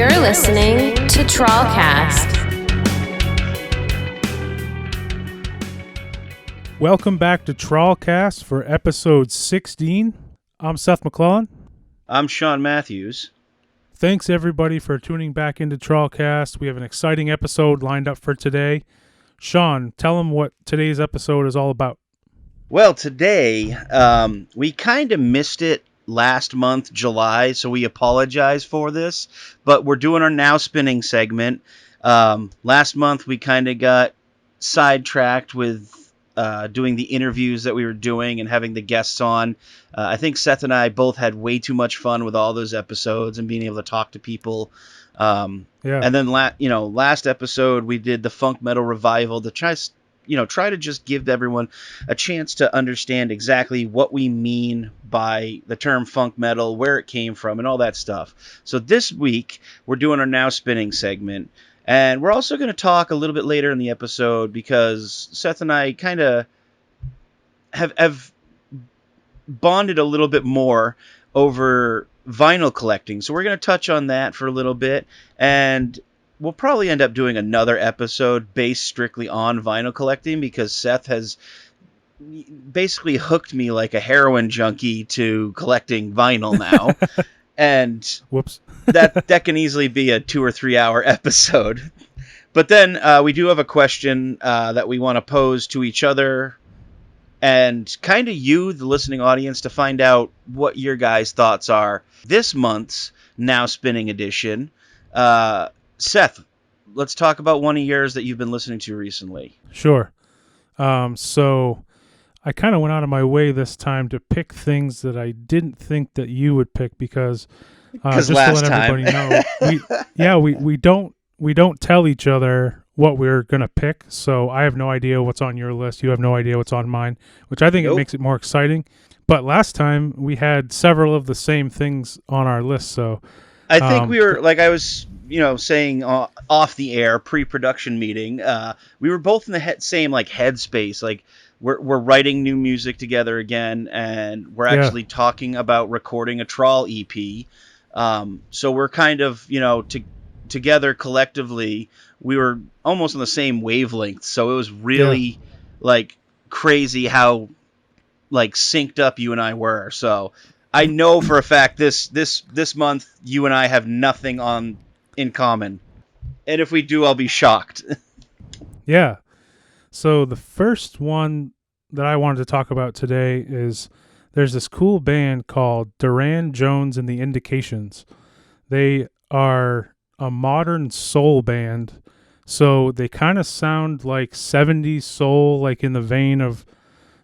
You're listening to TrawlCast. Welcome back to TrawlCast for episode 16. I'm Seth McClellan. I'm Sean Matthews. Thanks everybody for tuning back into TrawlCast. We have an exciting episode lined up for today. Sean, tell them what today's episode is all about. Well, today, we kind of missed it last month, July, so we apologize for this, but we're doing our Now Spinning segment. Last month, we kind of got sidetracked with doing the interviews that we were doing and having the guests on. I think Seth and I both had way too much fun with all those episodes and being able to talk to people. And then, last episode, we did the funk metal revival to try to just give everyone a chance to understand exactly what we mean by the term funk metal, where it came from, and all that stuff. So this week, we're doing our Now Spinning segment, and we're also going to talk a little bit later in the episode because Seth and I kind of have bonded a little bit more over vinyl collecting. So we're going to touch on that for a little bit, and we'll probably end up doing another episode based strictly on vinyl collecting because Seth has basically hooked me like a heroin junkie to collecting vinyl now. And whoops, that can easily be a 2 or 3 hour episode. But then we do have a question that we want to pose to each other and kind of you, the listening audience, to find out what your guys' thoughts are. This month's Now Spinning edition. Seth, let's talk about one of yours that you've been listening to recently. Sure. So I kind of went out of my way this time to pick things that I didn't think that you would pick because just to let everybody know, we don't tell each other what we're gonna pick. So I have no idea what's on your list. You have no idea what's on mine, which I think it makes it more exciting. But last time we had several of the same things on our list, so I think we were like I was. Saying off the air pre-production meeting, we were both in the same headspace. Like we're writing new music together again, and we're actually talking about recording a TRAWL EP. So we're kind of together collectively. We were almost on the same wavelength. So it was really crazy how synced up you and I were. So I know for a fact this month you and I have nothing in common, and if we do, I'll be shocked. Yeah. So the first one that I wanted to talk about today is there's this cool band called Duran, Jones and the Indications. They are a modern soul band, so they kind of sound like 70s soul, like in the vein of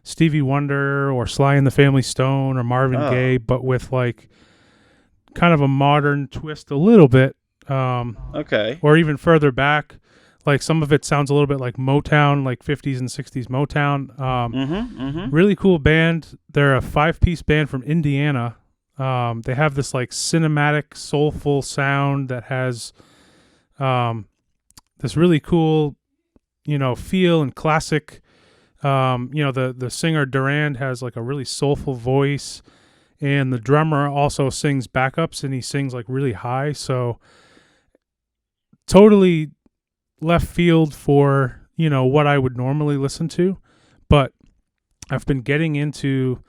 Stevie Wonder or Sly and the Family Stone or Marvin Gaye, but with kind of a modern twist a little bit. Okay. Or even further back, some of it sounds a little bit like Motown, like 50s and 60s Motown. Really cool band. They're a 5-piece band from Indiana. They have this cinematic, soulful sound that has this really cool, feel and classic. The singer Duran has a really soulful voice, and the drummer also sings backups, and he sings really high. So totally left field for, what I would normally listen to, but I've been getting into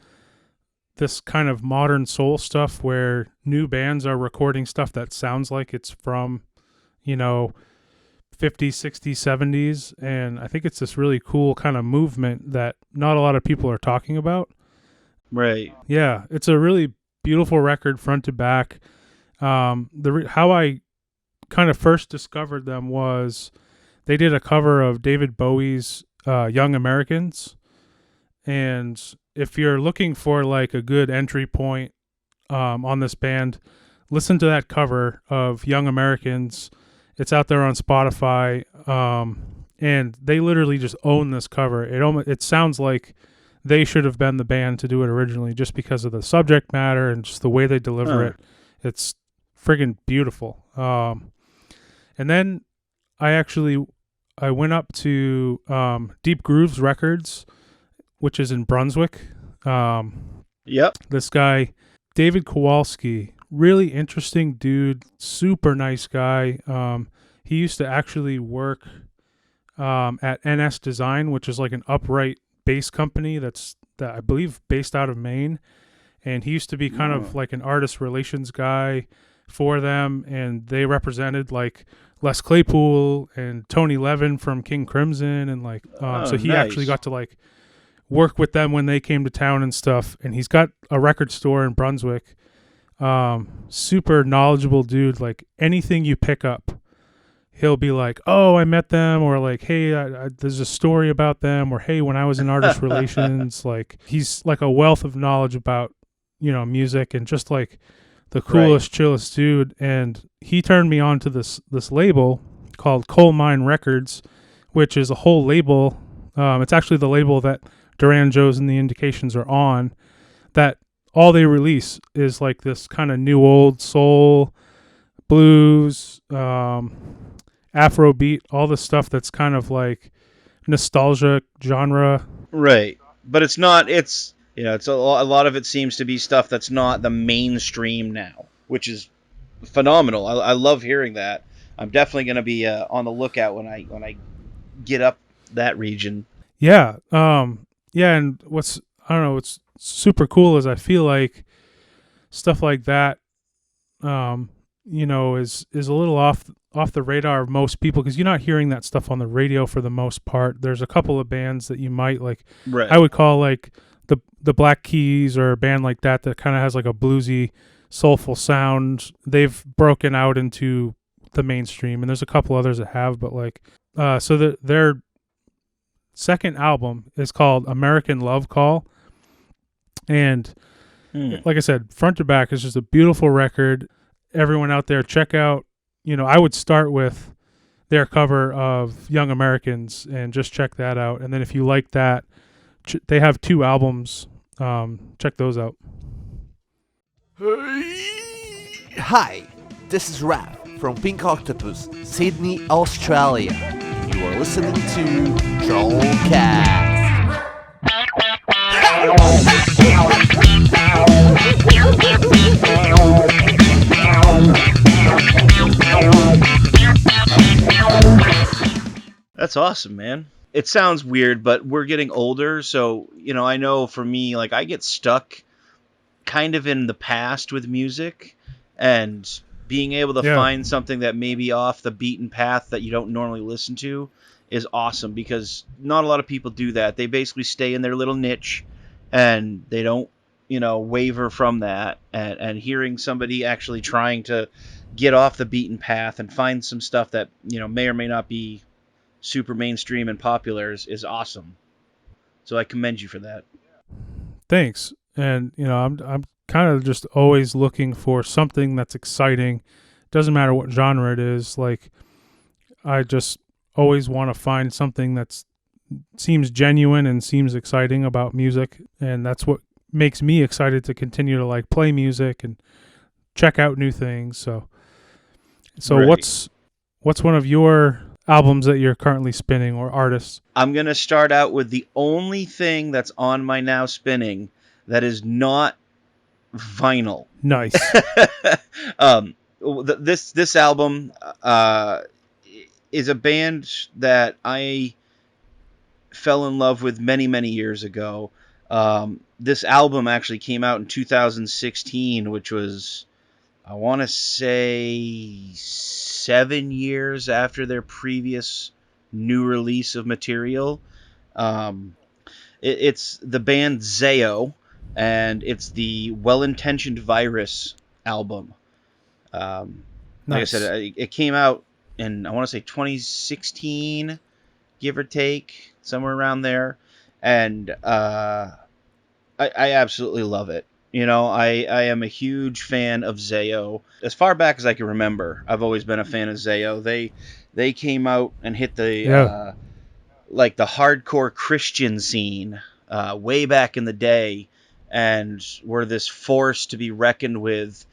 this kind of modern soul stuff where new bands are recording stuff that sounds like it's from, 50s, 60s, 70s, and I think it's this really cool kind of movement that not a lot of people are talking about. Right. Yeah, it's a really beautiful record front to back. How I kind of first discovered them was they did a cover of David Bowie's Young Americans, and if you're looking for a good entry point on this band, listen to that cover of Young Americans. It's out there on Spotify, and they literally just own this cover. It sounds like they should have been the band to do it originally, just because of the subject matter and just the way they deliver it. It's friggin' beautiful. And then I went up to Deep Grooves Records, which is in Brunswick. Yep. This guy, David Kowalski, really interesting dude, super nice guy. He used to actually work at NS Design, which is like an upright bass company that I believe based out of Maine. And he used to be kind of like an artist relations guy for them, and they represented like Les Claypool and Tony Levin from King Crimson, and like so he actually got to like work with them when they came to town and stuff. And he's got a record store in Brunswick. Super knowledgeable dude. Like anything you pick up, he'll be like, "Oh, I met them," or like, "Hey, there's a story about them," or "Hey, when I was in artist relations." Like he's like a wealth of knowledge about, you know, music, and just like the coolest, chillest dude. And he turned me on to this label called Coal Mine Records, which is a whole label. It's actually the label that Duran, Joe's, and the Indications are on. That all they release is like this kind of new old soul, blues, Afrobeat, all the stuff that's kind of like nostalgia genre. Right, but it's not. It's it's a lot of it seems to be stuff that's not the mainstream now, which is phenomenal. I love hearing that. I'm definitely going to be on the lookout when I get up that region. Yeah, yeah, and what's super cool is I feel like stuff like that, is a little off the radar of most people, because you're not hearing that stuff on the radio for the most part. There's a couple of bands that you might like. Right. I would call like the Black Keys, or a band like that kind of has like a bluesy, soulful sound. They've broken out into the mainstream, and there's a couple others that have, but like, so their second album is called American Love Call, and like I said, front to back is just a beautiful record. Everyone out there, check out, I would start with their cover of Young Americans and just check that out. And then if you like that, they have 2 albums. Check those out. Hi, this is Raph from Pink Octopus, Sydney, Australia. You are listening to TrawlCast. That's awesome, man. It sounds weird, but we're getting older, so I know for me, like, I get stuck kind of in the past with music, and being able to find something that may be off the beaten path that you don't normally listen to is awesome, because not a lot of people do that. They basically stay in their little niche, and they don't, waver from that. And hearing somebody actually trying to get off the beaten path and find some stuff that, may or may not be super mainstream and popular is awesome. So I commend you for that. Thanks. And, I'm kind of just always looking for something that's exciting. Doesn't matter what genre it is. Like, I just always want to find something that seems genuine and seems exciting about music, and that's what makes me excited to continue to like play music and check out new things. So right. What's one of your albums that you're currently spinning, or artists? I'm gonna start out with the only thing that's on my now spinning that is not vinyl. Nice. This album is a band that I fell in love with many, many years ago. This album actually came out in 2016, which was, I want to say, 7 years after their previous new release of material. It's the band Zao, and it's the Well-Intentioned Virus album. Like I said, it came out in, I want to say, 2016, give or take, somewhere around there. And I absolutely love it. I am a huge fan of Zao. As far back as I can remember, I've always been a fan of Zao. They came out and hit the like the hardcore Christian scene way back in the day, and were this force to be reckoned with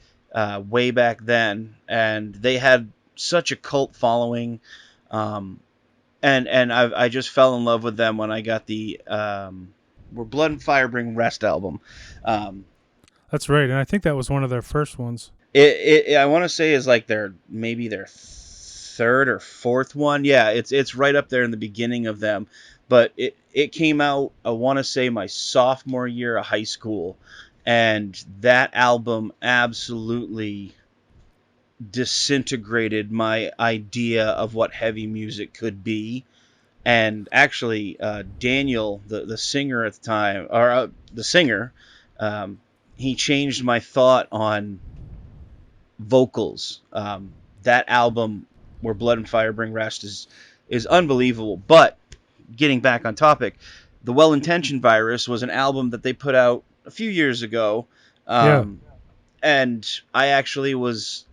way back then. And they had such a cult following, and I just fell in love with them when I got the Where Blood and Fire Bring Rest album. That's right, and I think that was one of their first ones. I want to say is like maybe their third or fourth one. Yeah, it's right up there in the beginning of them. But it came out, I want to say, my sophomore year of high school, and that album absolutely disintegrated my idea of what heavy music could be. And actually, Daniel, the singer at the time, or the singer, he changed my thought on vocals. That album, Where Blood and Fire Bring Rest, is unbelievable. But getting back on topic, the Well-Intentioned Virus was an album that they put out a few years ago, Yeah. and I actually was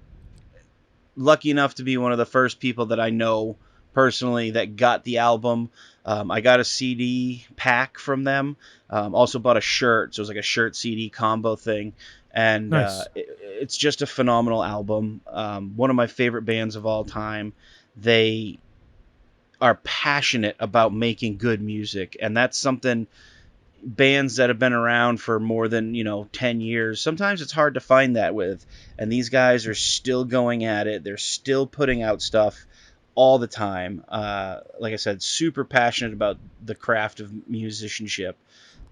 lucky enough to be one of the first people that I know personally that got the album. I got a CD pack from them. Also bought a shirt, so it was like a shirt CD combo thing. And Nice. it's just a phenomenal album. One of my favorite bands of all time. They are passionate about making good music, and that's something bands that have been around for more than 10 years, sometimes it's hard to find that with. And these guys are still going at it. They're still putting out stuff all the time. Like I said, super passionate about the craft of musicianship.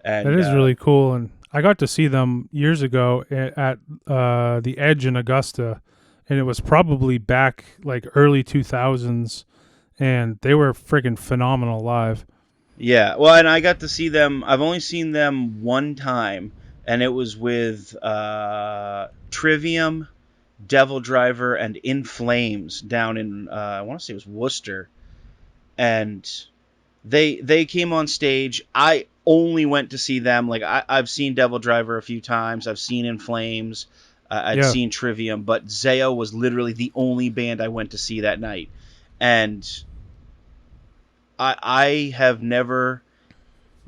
And That is really cool. And I got to see them years ago at the Edge in Augusta, and it was probably back like early 2000s, and they were friggin' phenomenal live. yeah, well, and I got to see them. I've only seen them one time, and it was with Trivium, Devil Driver, and In Flames down in I want to say it was Worcester. And they came on stage. I only went to see them. Like I've seen Devil Driver a few times. I've seen In Flames. I'd Yeah. seen Trivium, but Zao was literally the only band I went to see that night. And I have never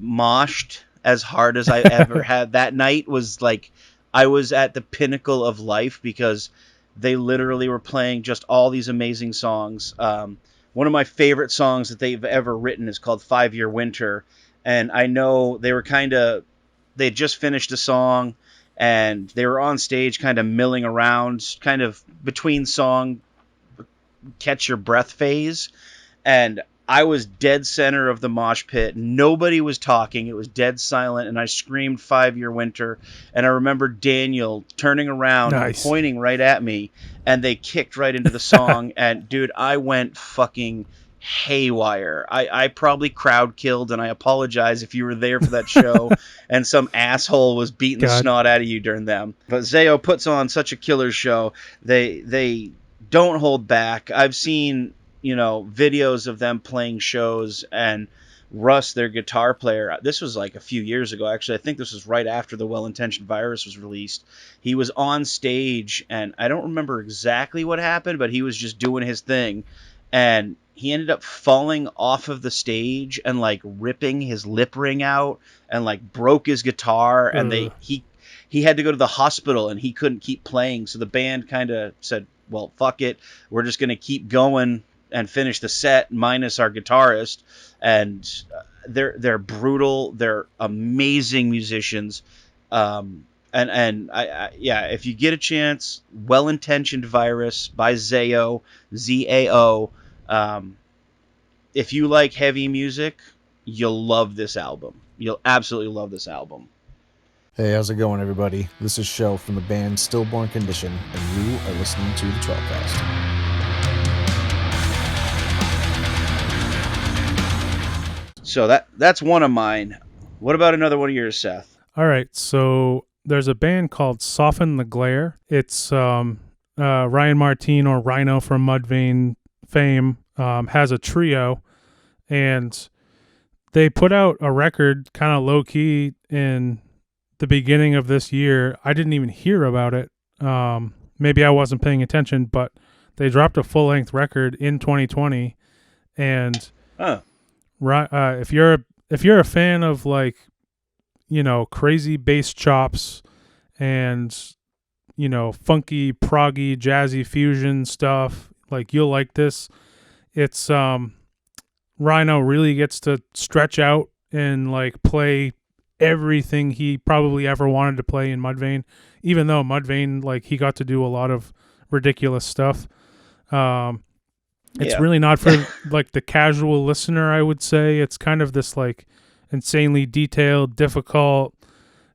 moshed as hard as I ever had. That night was like I was at the pinnacle of life because they literally were playing just all these amazing songs. One of my favorite songs that they've ever written is called 5-Year Winter. And I know they had just finished a song and they were on stage kind of milling around, kind of between song, catch your breath phase. And I was dead center of the mosh pit. Nobody was talking. It was dead silent. And I screamed 5-Year Winter. And I remember Daniel turning around Nice. and pointing right at me. And they kicked right into the song. And, dude, I went fucking haywire. I probably crowd killed. And I apologize if you were there for that show and some asshole was beating the God. snot out of you during them. But Zao puts on such a killer show. They don't hold back. I've seen videos of them playing shows, and Russ, their guitar player, this was like a few years ago, actually. I think this was right after the Well-Intentioned Virus was released. He was on stage, and I don't remember exactly what happened, but he was just doing his thing, and he ended up falling off of the stage and like ripping his lip ring out and like broke his guitar, and he had to go to the hospital and he couldn't keep playing. So the band kind of said, well, fuck it, we're just going to keep going and finish the set minus our guitarist. And they're brutal. They're amazing musicians. And if you get a chance, Well-Intentioned Virus by Zao, Zao. If you like heavy music, you'll love this album. You'll absolutely love this album. Hey, how's it going, everybody? This is Shell from the band Stillborn Condition, and you are listening to the TrawlCast. So that's one of mine. What about another one of yours, Seth? All right, so there's a band called Soften the Glare. It's Ryan Martin, or Rhino from Mudvayne fame, has a trio, and they put out a record kind of low-key in the beginning of this year. I didn't even hear about it. Maybe I wasn't paying attention, but they dropped a full-length record in 2020, and if you're a fan of like crazy bass chops and funky proggy jazzy fusion stuff, like you'll like this. It's Rhino really gets to stretch out and like play everything he probably ever wanted to play in Mudvayne, even though Mudvayne, like, he got to do a lot of ridiculous stuff. It's really not for like the casual listener, I would say. It's kind of this like insanely detailed, difficult,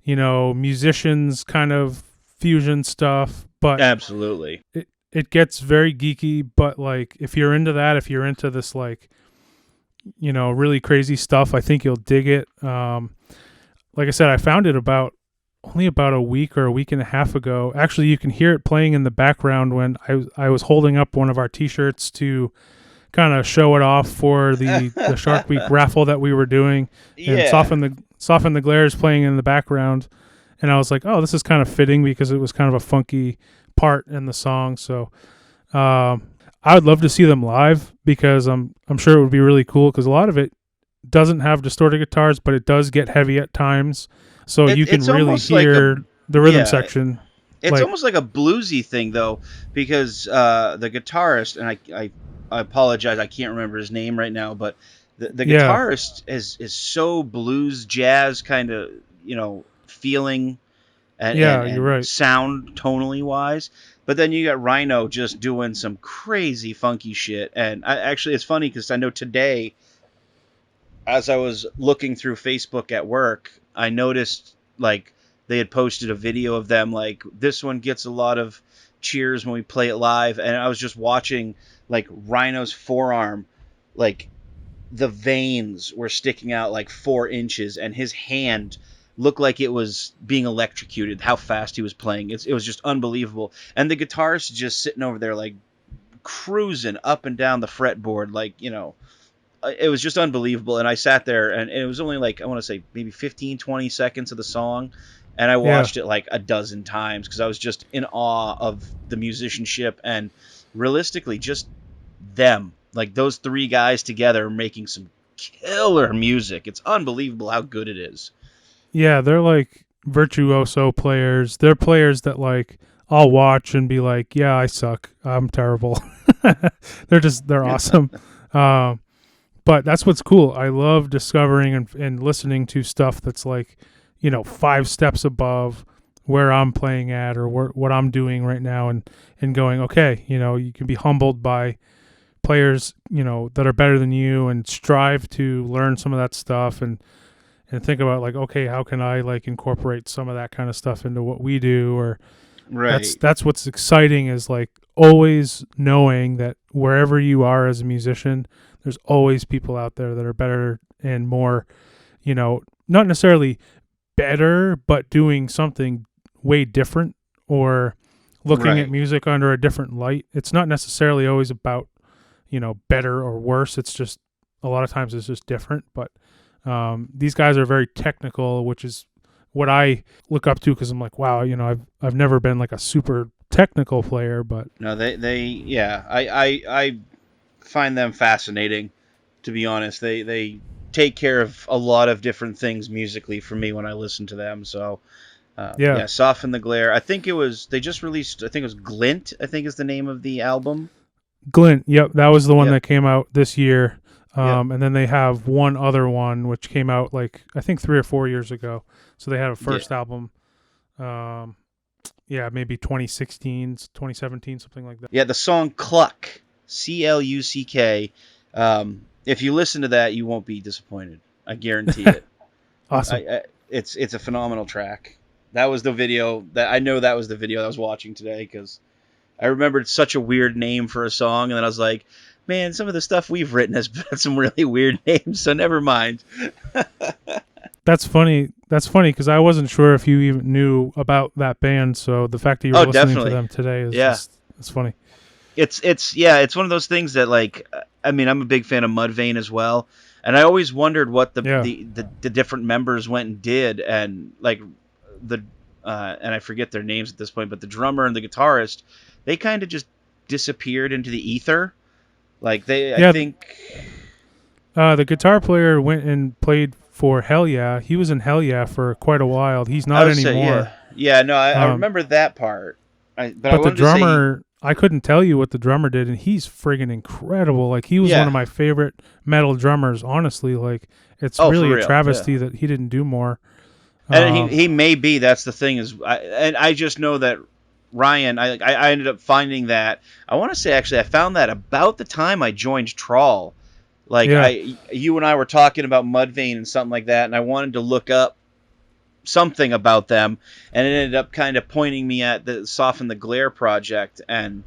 musicians kind of fusion stuff. But absolutely, it gets very geeky. But like, if you're into that, if you're into this like, really crazy stuff, I think you'll dig it. Like I said, I found it only about a week or a week and a half ago. Actually, you can hear it playing in the background when I was holding up one of our T-shirts to kind of show it off for the Shark Week raffle that we were doing. And Soften the Glare is playing in the background. And I was like, oh, this is kind of fitting because it was kind of a funky part in the song. So I would love to see them live because I'm sure it would be really cool because a lot of it doesn't have distorted guitars, but it does get heavy at times. So you can really hear the rhythm section. It's almost like a bluesy thing, though, because the guitarist, and I apologize, I can't remember his name right now, but the guitarist is so blues jazz kind of, feeling and you're right. Sound tonally wise. But then you got Rhino just doing some crazy funky shit. And actually, it's funny because I know today, as I was looking through Facebook at work, I noticed like they had posted a video of them like, this one gets a lot of cheers when we play it live. And I was just watching like Rhino's forearm, like the veins were sticking out like 4 inches and his hand looked like it was being electrocuted, how fast he was playing. It was just unbelievable. And the guitarist just sitting over there like cruising up and down the fretboard, like, it was just unbelievable. And I sat there and it was only like, I want to say maybe 15, 20 seconds of the song. And I watched it like a dozen times because I was just in awe of the musicianship and realistically just them. Like those 3 guys together making some killer music. It's unbelievable how good it is. Yeah, they're like virtuoso players. They're players that like I'll watch and be like, yeah, I suck. I'm terrible. They're awesome. But that's what's cool. I love discovering and listening to stuff that's like, 5 steps above where I'm playing at or what I'm doing right now and going, okay, you can be humbled by players, that are better than you and strive to learn some of that stuff and think about like, okay, how can I like incorporate some of that kind of stuff into what we do? Or that's what's exciting is like always knowing that wherever you are as a musician, there's always people out there that are better and more, not necessarily better, but doing something way different or looking at music under a different light. It's not necessarily always about, better or worse. It's just a lot of times it's just different. But these guys are very technical, which is what I look up to because I'm like, wow, I've never been like a super technical player, but no, I find them fascinating, to be honest. They take care of a lot of different things musically for me when I listen to them. So Soften the Glare. I think they just released, I think it was Glint, I think is the name of the album. Glint, yep, that was the one that came out this year. And then they have one other one which came out like I think 3 or 4 years ago. So they had a first album, maybe 2016, 2017, something like that. Yeah, the song Cluck, CLUCK. If you listen to that, you won't be disappointed. I guarantee it. Awesome. It's a phenomenal track. That was the video that I was watching today because I remembered such a weird name for a song, and then I was like, man, some of the stuff we've written has got some really weird names, so never mind. That's funny because I wasn't sure if you even knew about that band, so the fact that you were listening to them today is it's funny. It's one of those things that like, I mean, I'm a big fan of Mudvayne as well, and I always wondered what the different members went and did, and like and I forget their names at this point, but the drummer and the guitarist, they kind of just disappeared into the ether. Like I think the guitar player went and played for Hell Yeah. He was in Hell Yeah for quite a while. He's not anymore. I remember that part. But the drummer, I couldn't tell you what the drummer did, and he's friggin' incredible. Like he was one of my favorite metal drummers. Honestly, like it's really a travesty that he didn't do more. And he may be. That's the thing I just know that Ryan. I ended up finding that. I want to say actually I found that about the time I joined TRAWL. Like Yeah. you and I were talking about Mudvayne and something like that, and I wanted to look up something about them, and it ended up kind of pointing me at the Soften the Glare project, and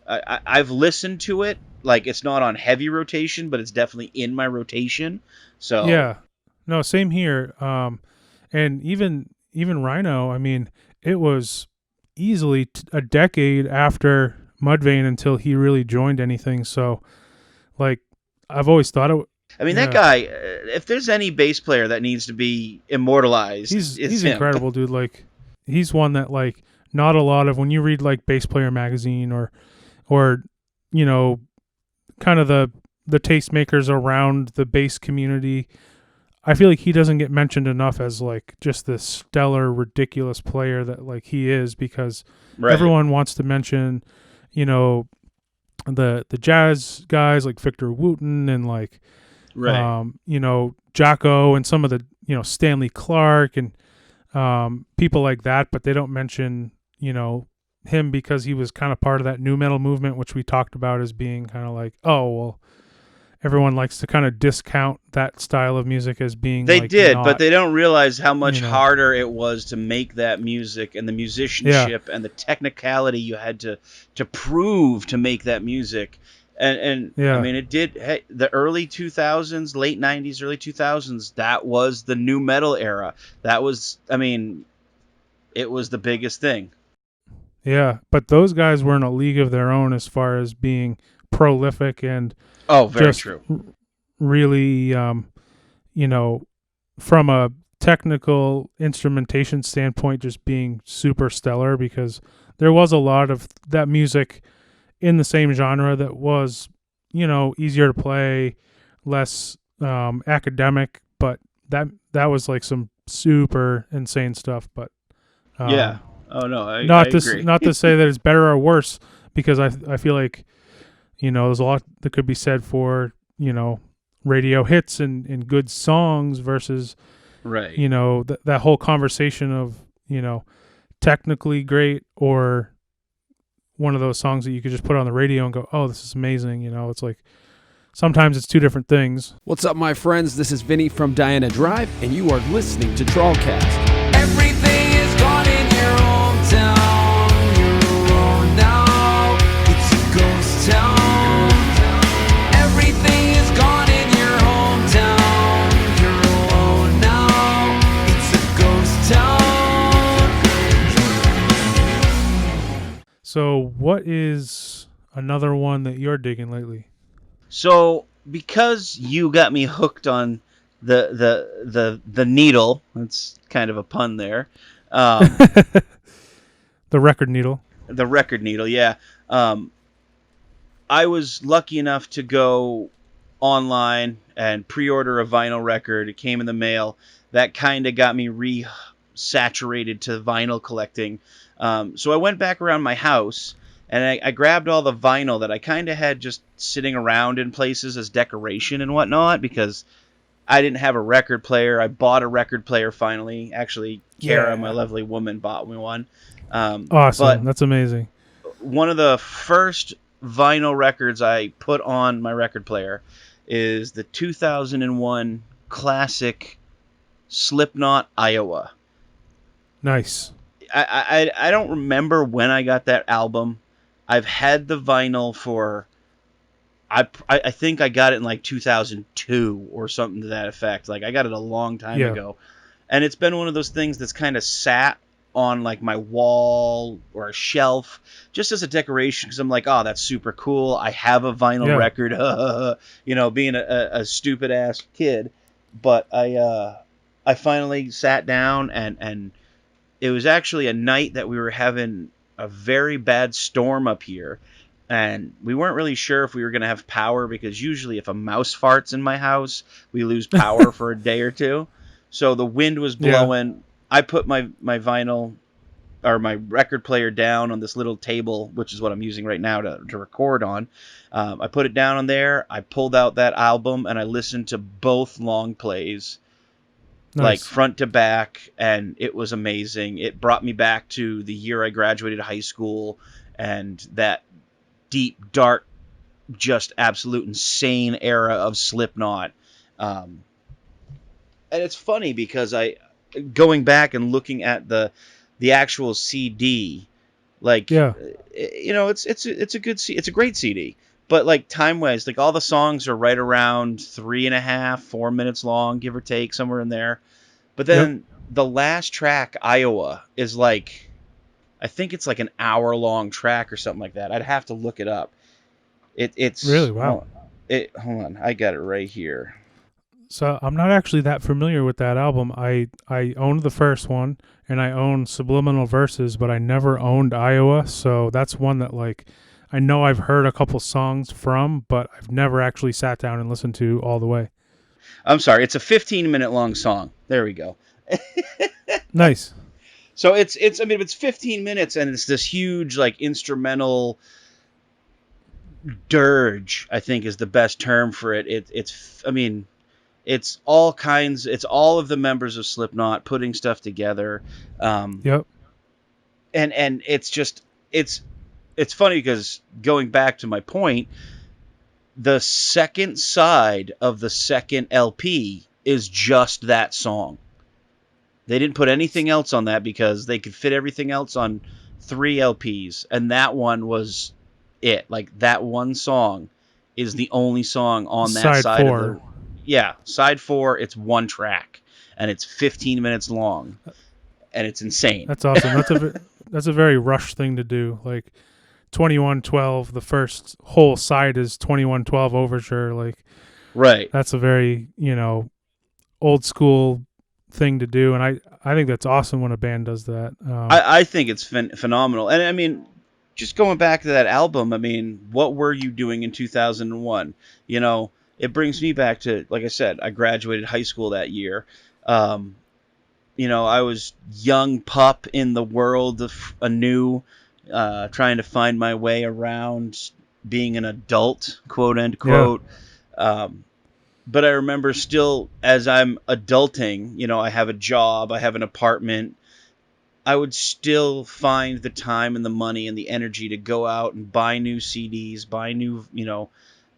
I've listened to it. Like, it's not on heavy rotation, but it's definitely in my rotation. So Yeah. No, same here. And even Rhino, I mean, it was easily a decade after Mudvayne until he really joined anything. So, like, I've always thought it. I mean, that guy. If there's any bass player that needs to be immortalized, he's him. incredible, dude. Like, he's one that, like, not a lot of, when you read like Bass Player Magazine or you know, kind of the tastemakers around the bass community, I feel like he doesn't get mentioned enough as like just this stellar, ridiculous player that like he is, because everyone wants to mention, you know, the jazz guys like Victor Wooten and like, you know, Jocko and some of the, you know, Stanley Clark and people like that, but they don't mention, you know, him because he was kind of part of that nu metal movement, which we talked about as being kind of like, oh, well, everyone likes to kind of discount that style of music as being they like did, not, but they don't realize how much you know, harder it was to make that music, and the musicianship and the technicality you had to prove to make that music. And I mean, it did. Hey, the early 2000s, late 90s, early 2000s, that was the nu metal era. That was, I mean, it was the biggest thing. Yeah, but those guys were in a league of their own as far as being prolific and very just true. Really, you know, from a technical instrumentation standpoint, just being super stellar, because there was a lot of that music in the same genre that was, you know, easier to play, less academic, but that was like some super insane stuff. But yeah. Oh no, I agree. Not to say that it's better or worse, because I feel like, you know, there's a lot that could be said for, you know, radio hits and good songs versus, you know, that whole conversation of, you know, technically great or one of those songs that you could just put on the radio and go, oh, this is amazing. You know, it's like sometimes it's two different things. What's up, my friends? This is Vinny from Diana Drive, and you are listening to TrawlCast. Everything is gone in your hometown. You're alone now. It's a ghost town. Everything is gone in your hometown. You're alone now. It's a ghost town. So what is another one that you're digging lately? So because you got me hooked on the needle, that's kind of a pun there. The record needle. The record needle, yeah. I was lucky enough to go online and pre-order a vinyl record. It came in the mail. That kind of got me re-saturated to vinyl collecting. So I went back around my house and I grabbed all the vinyl that I kind of had just sitting around in places as decoration and whatnot, because I didn't have a record player. I bought a record player finally. Actually, Kara, my lovely woman, bought me one. Awesome. That's amazing. One of the first vinyl records I put on my record player is the 2001 classic Slipknot, Iowa. Nice. I don't remember when I got that album. I've had the vinyl for, I think I got it in like 2002 or something to that effect. Like, I got it a long time ago. And it's been one of those things that's kind of sat on like my wall or a shelf just as a decoration, because I'm like, oh, that's super cool. I have a vinyl record, you know, being a stupid ass kid. But I finally sat down, and it was actually a night that we were having a very bad storm up here, and we weren't really sure if we were going to have power, because usually if a mouse farts in my house, we lose power for a day or two. So the wind was blowing. Yeah. I put my vinyl or my record player down on this little table, which is what I'm using right now to record on. I put it down on there. I pulled out that album and I listened to both long plays. like front to back, and it was amazing. It brought me back to the year I graduated high school and that deep, dark, just absolute insane era of Slipknot. And it's funny because going back and looking at the actual CD, like, it's a good it's a great CD, but like time-wise, like all the songs are right around 3.5, 4 minutes long, give or take, somewhere in there. But then the last track, Iowa, is like, I think it's like an hour-long track or something like that. I'd have to look it up. It's really, wow. Hold on, I got it right here. So I'm not actually that familiar with that album. I owned the first one, and I owned Subliminal Verses, but I never owned Iowa. So that's one that, like, I know I've heard a couple songs from, but I've never actually sat down and listened to all the way. I'm sorry, it's a 15-minute long song. There we go. Nice. So it's 15 minutes, and it's this huge, like, instrumental dirge, I think is the best term for it. It's all kinds. It's all of the members of Slipknot putting stuff together. Yep. And it's just it's funny because, going back to my point, the second side of the second LP is just that song. They didn't put anything else on that because they could fit everything else on 3 LPs, and that one was it. Like, that one song is the only song on that side 4. of the... Yeah, side 4, it's one track, and it's 15 minutes long, and it's insane. That's awesome. That's a very Rush thing to do. Like, 2112, the first whole side is 2112 Overture. Like, right. That's a very, old school thing to do, and I think that's awesome when a band does that. I think it's phenomenal. And I mean, just going back to that album, I mean, what were you doing in 2001? It brings me back to, like I said, I graduated high school that year. I was young pup in the world of anew, trying to find my way around being an adult, quote unquote. Yeah. But I remember still, as I'm adulting, I have a job, I have an apartment, I would still find the time and the money and the energy to go out and buy new CDs, buy new,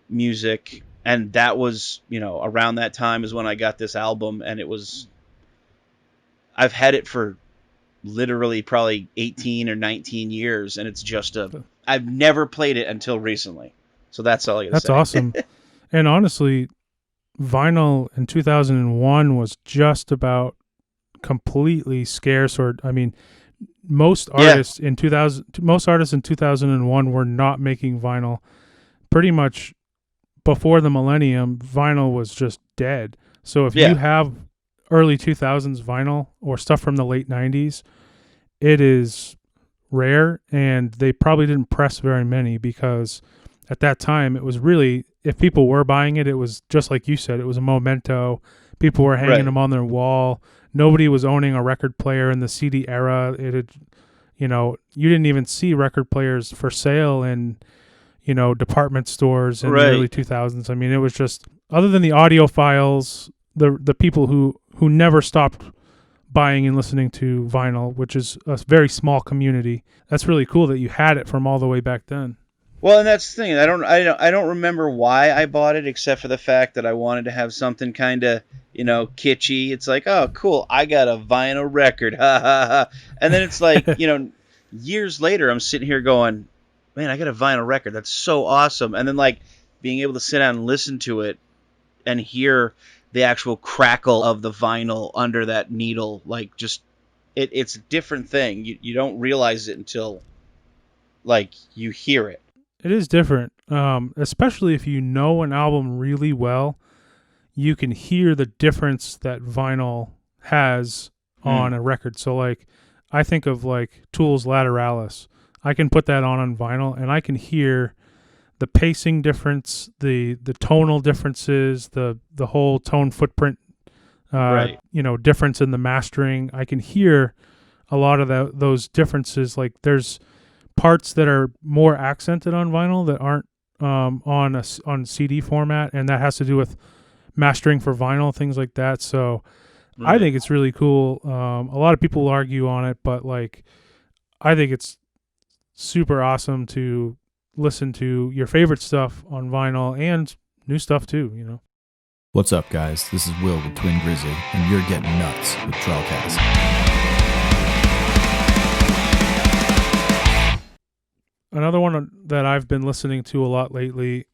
music. And that was, around that time is when I got this album, and I've had it for literally probably 18 or 19 years, and it's just I've never played it until recently. So that's all I got to say. That's awesome. And honestly, vinyl in 2001 was just about completely scarce, most artists in 2001 were not making vinyl. Pretty much before the millennium, vinyl was just dead. So if you have early 2000s vinyl or stuff from the late 90s, it is rare, and they probably didn't press very many because at that time it was really, if people were buying it, it was just like you said, it was a memento. People were hanging them on their wall. Nobody was owning a record player in the CD era. It had, you didn't even see record players for sale in department stores in the early 2000s. I mean, it was just, other than the audiophiles, the people who never stopped buying and listening to vinyl, which is a very small community. That's really cool that you had it from all the way back then. Well, and that's the thing. I don't remember why I bought it, except for the fact that I wanted to have something kind of, kitschy. It's like, oh, cool, I got a vinyl record, ha ha ha. And then it's like, years later, I'm sitting here going, man, I got a vinyl record. That's so awesome. And then, like, being able to sit down and listen to it and hear the actual crackle of the vinyl under that needle, like, just it's a different thing. You don't realize it until, like, you hear it. It is different, especially if you know an album really well. You can hear the difference that vinyl has on a record. So, like, I think of, like, Tool's Lateralis. I can put that on vinyl, and I can hear the pacing difference, the tonal differences, the whole tone footprint, difference in the mastering. I can hear a lot of those differences. Like, there's parts that are more accented on vinyl that aren't on CD format, and that has to do with mastering for vinyl, things like that. So I think it's really cool. A lot of people argue on it, but like, I think it's super awesome to listen to your favorite stuff on vinyl and new stuff too, you know. What's up, guys? This is Will with Twin Grizzly, and you're getting nuts with TrawlCast. Another one that I've been listening to a lot lately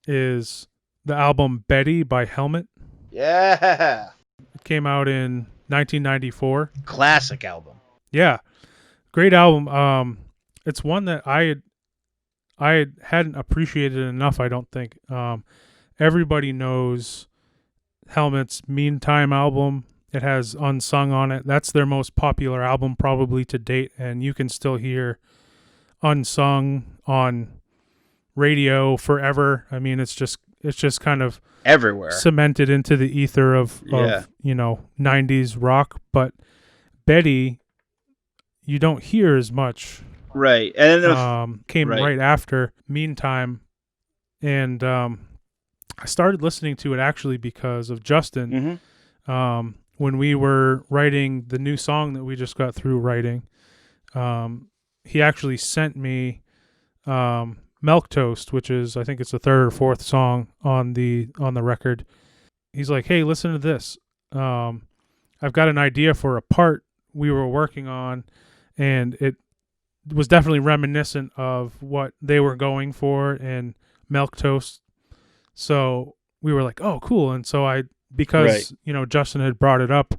is the album Betty by Helmet. Yeah. It came out in 1994. Classic album. Yeah. Great album. It's one that I hadn't appreciated enough, I don't think. Everybody knows Helmet's Meantime album. It has Unsung on it. That's their most popular album probably to date, and you can still hear Unsung on radio forever. I mean, it's just kind of everywhere, cemented into the ether of 90s rock. But Betty, you don't hear as much. Right. And then came right after Meantime, and I started listening to it actually because of Justin. Mm-hmm. When we were writing the new song that we just got through writing, he actually sent me Milk Toast, which is, I think it's the third or fourth song on the record. He's like, hey, listen to this. I've got an idea for a part we were working on, and it was definitely reminiscent of what they were going for in Milk Toast. So we were like, oh, cool. And so because Justin had brought it up,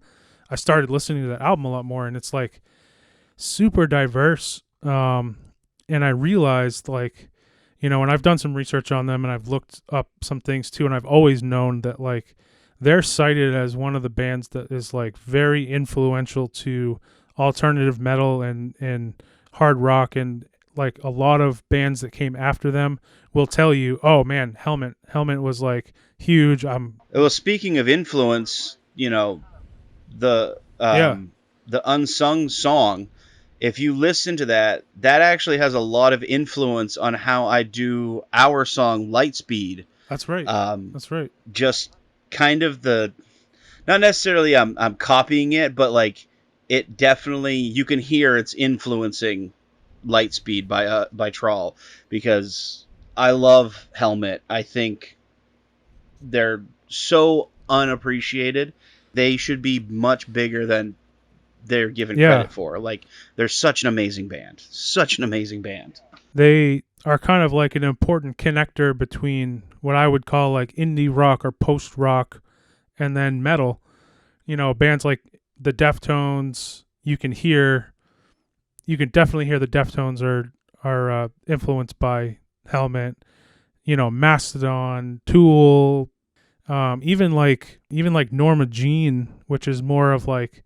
I started listening to that album a lot more, and it's like super diverse. And I realized, like, and I've done some research on them, and I've looked up some things too, and I've always known that, like, they're cited as one of the bands that is, like, very influential to alternative metal and hard rock, and like a lot of bands that came after them will tell you, oh man, Helmet was like huge. Well, speaking of influence, the Unsung song, if you listen to that actually has a lot of influence on how I do our song Lightspeed. That's right. That's right. Just kind of not necessarily I'm copying it, but like it definitely, you can hear it's influencing Lightspeed by TRAWL, because I love Helmet. I think they're so unappreciated. They should be much bigger than they're given credit for. Like, they're such an amazing band. Such an amazing band. They are kind of like an important connector between what I would call like indie rock or post rock and then metal. Bands like the Deftones, you can definitely hear the Deftones are influenced by Helmet. Mastodon, Tool, even like Norma Jean, which is more of like,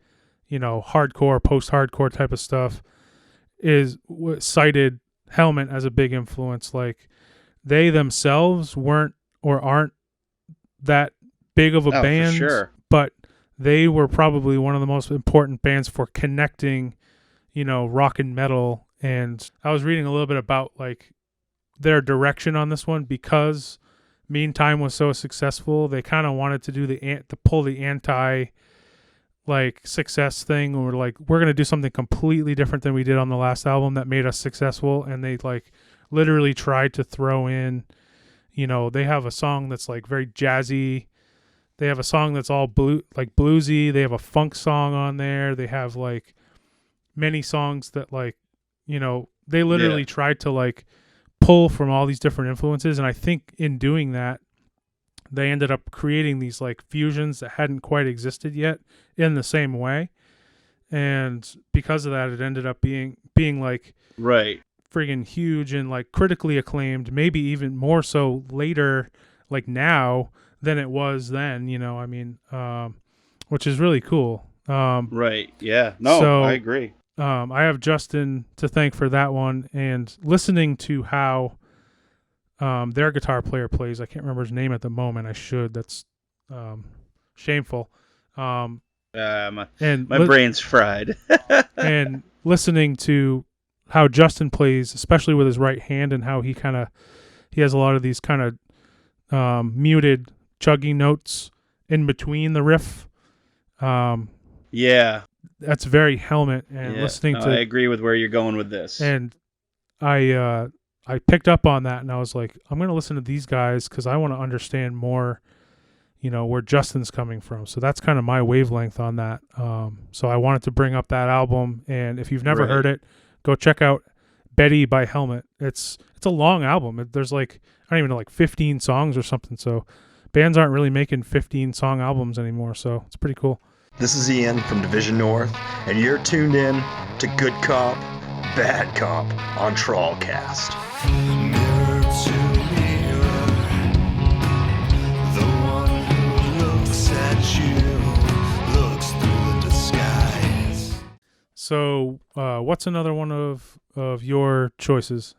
hardcore, post-hardcore type of stuff, is cited Helmet as a big influence. Like, they themselves weren't or aren't that big of a band, for sure. But they were probably one of the most important bands for connecting, rock and metal. And I was reading a little bit about like their direction on this one, because Meantime was so successful. They kind of wanted to do to pull the anti like success thing, or like, we're going to do something completely different than we did on the last album that made us successful. And they like literally tried to throw in, they have a song that's like very jazzy. They have a song that's all bluesy. They have a funk song on there. They have like many songs that like, they literally tried to like pull from all these different influences. And I think in doing that, they ended up creating these like fusions that hadn't quite existed yet in the same way. And because of that, it ended up being like friggin' huge and like critically acclaimed, maybe even more so later, like now, than it was then, which is really cool. Right. Yeah. No, so, I agree. I have Justin to thank for that one, and listening to how their guitar player plays. I can't remember his name at the moment. I should. That's shameful. My brain's fried. And listening to how Justin plays, especially with his right hand, and how he has a lot of these kind of muted chugging notes in between the riff. Yeah. That's very Helmet, and Yeah. listening No, to I agree with where you're going with this. and I picked up on that, and I was like, I'm gonna listen to these guys because I want to understand more, where Justin's coming from. So that's kind of my wavelength on that. So I wanted to bring up that album, and if you've never Right. heard it, go check out Betty by Helmet. It's a long album. There's like, I don't even know, like 15 songs or something. So bands aren't really making 15 song albums anymore. So it's pretty cool. This is Ian from Division North, and you're tuned in to Good Cop, Bad Cop on TrawlCast. Mirror to mirror, the one who looks at you looks through the disguise. So what's another one of your choices?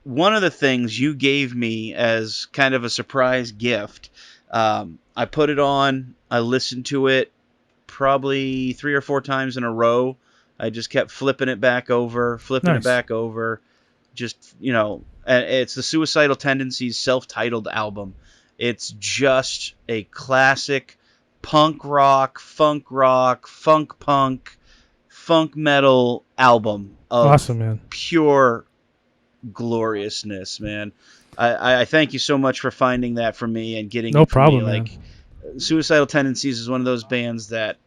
One of the things you gave me as kind of a surprise gift, I put it on, I listened to it probably 3 or 4 times in a row. I just kept flipping it back over, just, and it's the Suicidal Tendencies self-titled album. It's just a classic punk rock, funk punk, funk metal album of Awesome, man. pure gloriousness, man. I thank you so much for finding that for me and getting No it for problem, me. man. Like, Suicidal Tendencies is one of those bands that,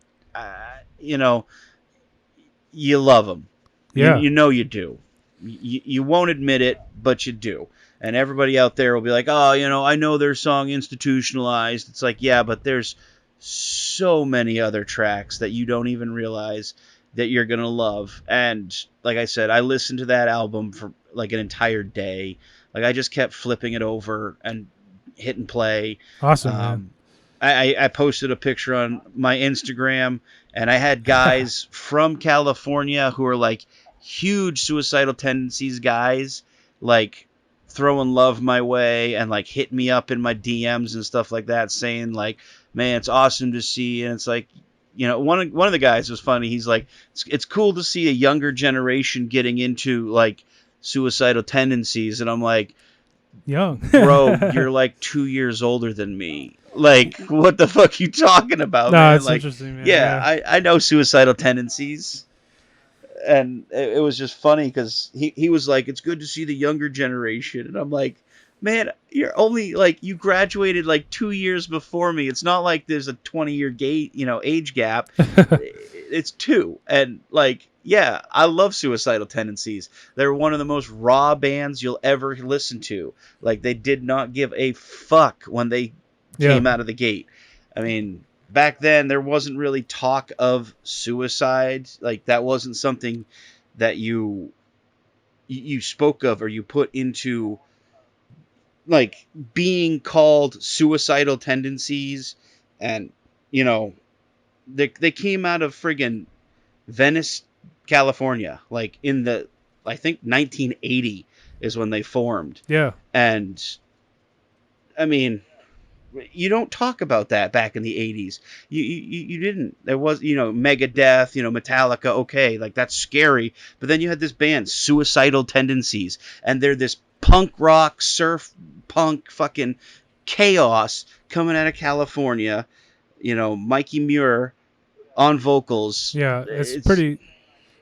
you love them. Yeah. You know you do. You won't admit it, but you do. And everybody out there will be like, oh, I know their song Institutionalized. It's like, yeah, but there's so many other tracks that you don't even realize that you're going to love. And like I said, I listened to that album for like an entire day. Like, I just kept flipping it over and hitting play. Awesome, man. I posted a picture on my Instagram, and I had guys from California who are like huge Suicidal Tendencies guys, like throwing love my way and like hitting me up in my DMs and stuff like that, saying like, man, it's awesome to see. And it's like, one of the guys was funny. He's like, it's cool to see a younger generation getting into like Suicidal Tendencies. And I'm like, Young. bro, you're like 2 years older than me. Like, what the fuck you talking about, No, man? it's Like, interesting, man. yeah, I know Suicidal Tendencies. And it was just funny because he was like, it's good to see the younger generation. And I'm like, man, you're only like, you graduated like 2 years before me. It's not like there's a 20-year age gap. It's 2. And like, yeah, I love Suicidal Tendencies. They're one of the most raw bands you'll ever listen to. Like, they did not give a fuck when they came out of the gate. I mean, back then there wasn't really talk of suicide. Like, that wasn't something that you spoke of or you put into like being called Suicidal Tendencies. And they came out of friggin' Venice, California, like in the, I think 1980 is when they formed. Yeah. And I mean, you don't talk about that back in the 80s. You didn't. There was, Megadeth, Metallica, okay, like that's scary. But then you had this band, Suicidal Tendencies, and they're this punk rock, surf punk fucking chaos coming out of California. Mikey Muir on vocals. Yeah, it's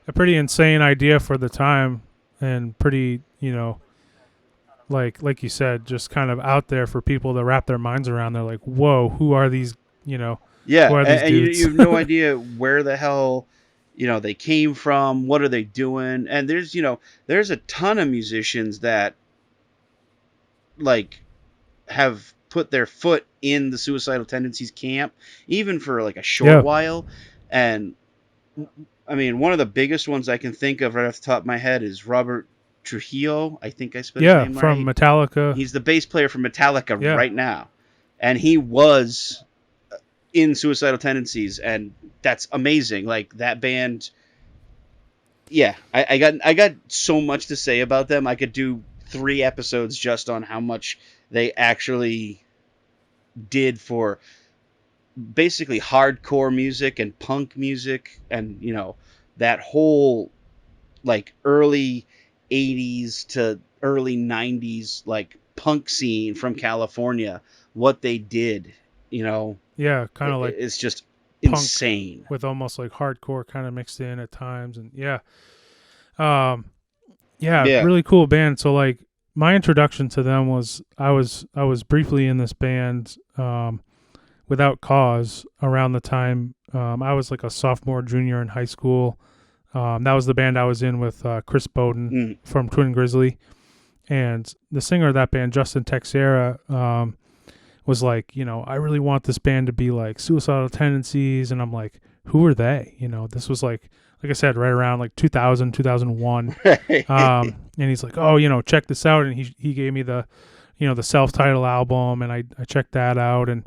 a pretty insane idea for the time, and pretty, like you said, just kind of out there for people to wrap their minds around. They're like, whoa, who are these, Yeah, who are these and dudes? you have no idea where the hell, they came from, what are they doing? And there's a ton of musicians that, like, have put their foot in the Suicidal Tendencies camp, even for, like, a short while. And, I mean, one of the biggest ones I can think of right off the top of my head is Robert Trujillo. I think I spelled his name right. From Metallica. He's the bass player for Metallica right now. And he was in Suicidal Tendencies, and that's amazing. Like, that band, yeah, I got so much to say about them. I could do 3 episodes just on how much they actually did for basically hardcore music and punk music, and that whole like early 80s to early 90s like punk scene from California, what they did, Yeah, kind of like it's just insane with almost like hardcore kind of mixed in at times. And yeah, really cool band. So like my introduction to them was I was briefly in this band Without Cause around the time I was like a sophomore, junior in high school. That was the band I was in with Chris Bowden from Twin Grizzly. And the singer of that band, Justin Texera, was like, I really want this band to be like Suicidal Tendencies. And I'm like, who are they? This was like I said, right around like 2000, 2001. And he's like, oh, check this out. And he gave me the, the self-titled album, and I checked that out. And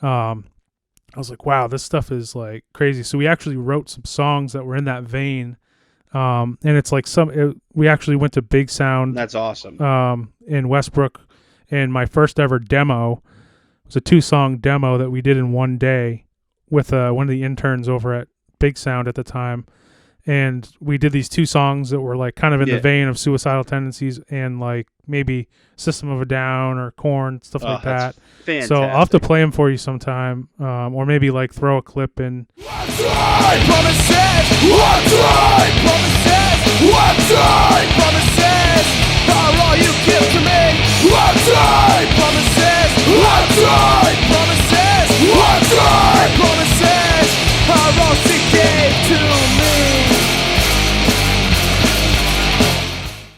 I was like, wow, this stuff is like crazy. So we actually wrote some songs that were in that vein. And it's like we actually went to Big Sound. That's awesome. In Westbrook. And my first ever demo was a 2-song demo that we did in one day with one of the interns over at Big Sound at the time. And we did these 2 songs that were like kind of in the vein of Suicidal Tendencies and like maybe System of a Down or Korn, stuff like that. Fantastic. So I'll have to play them for you sometime, or maybe like throw a clip in.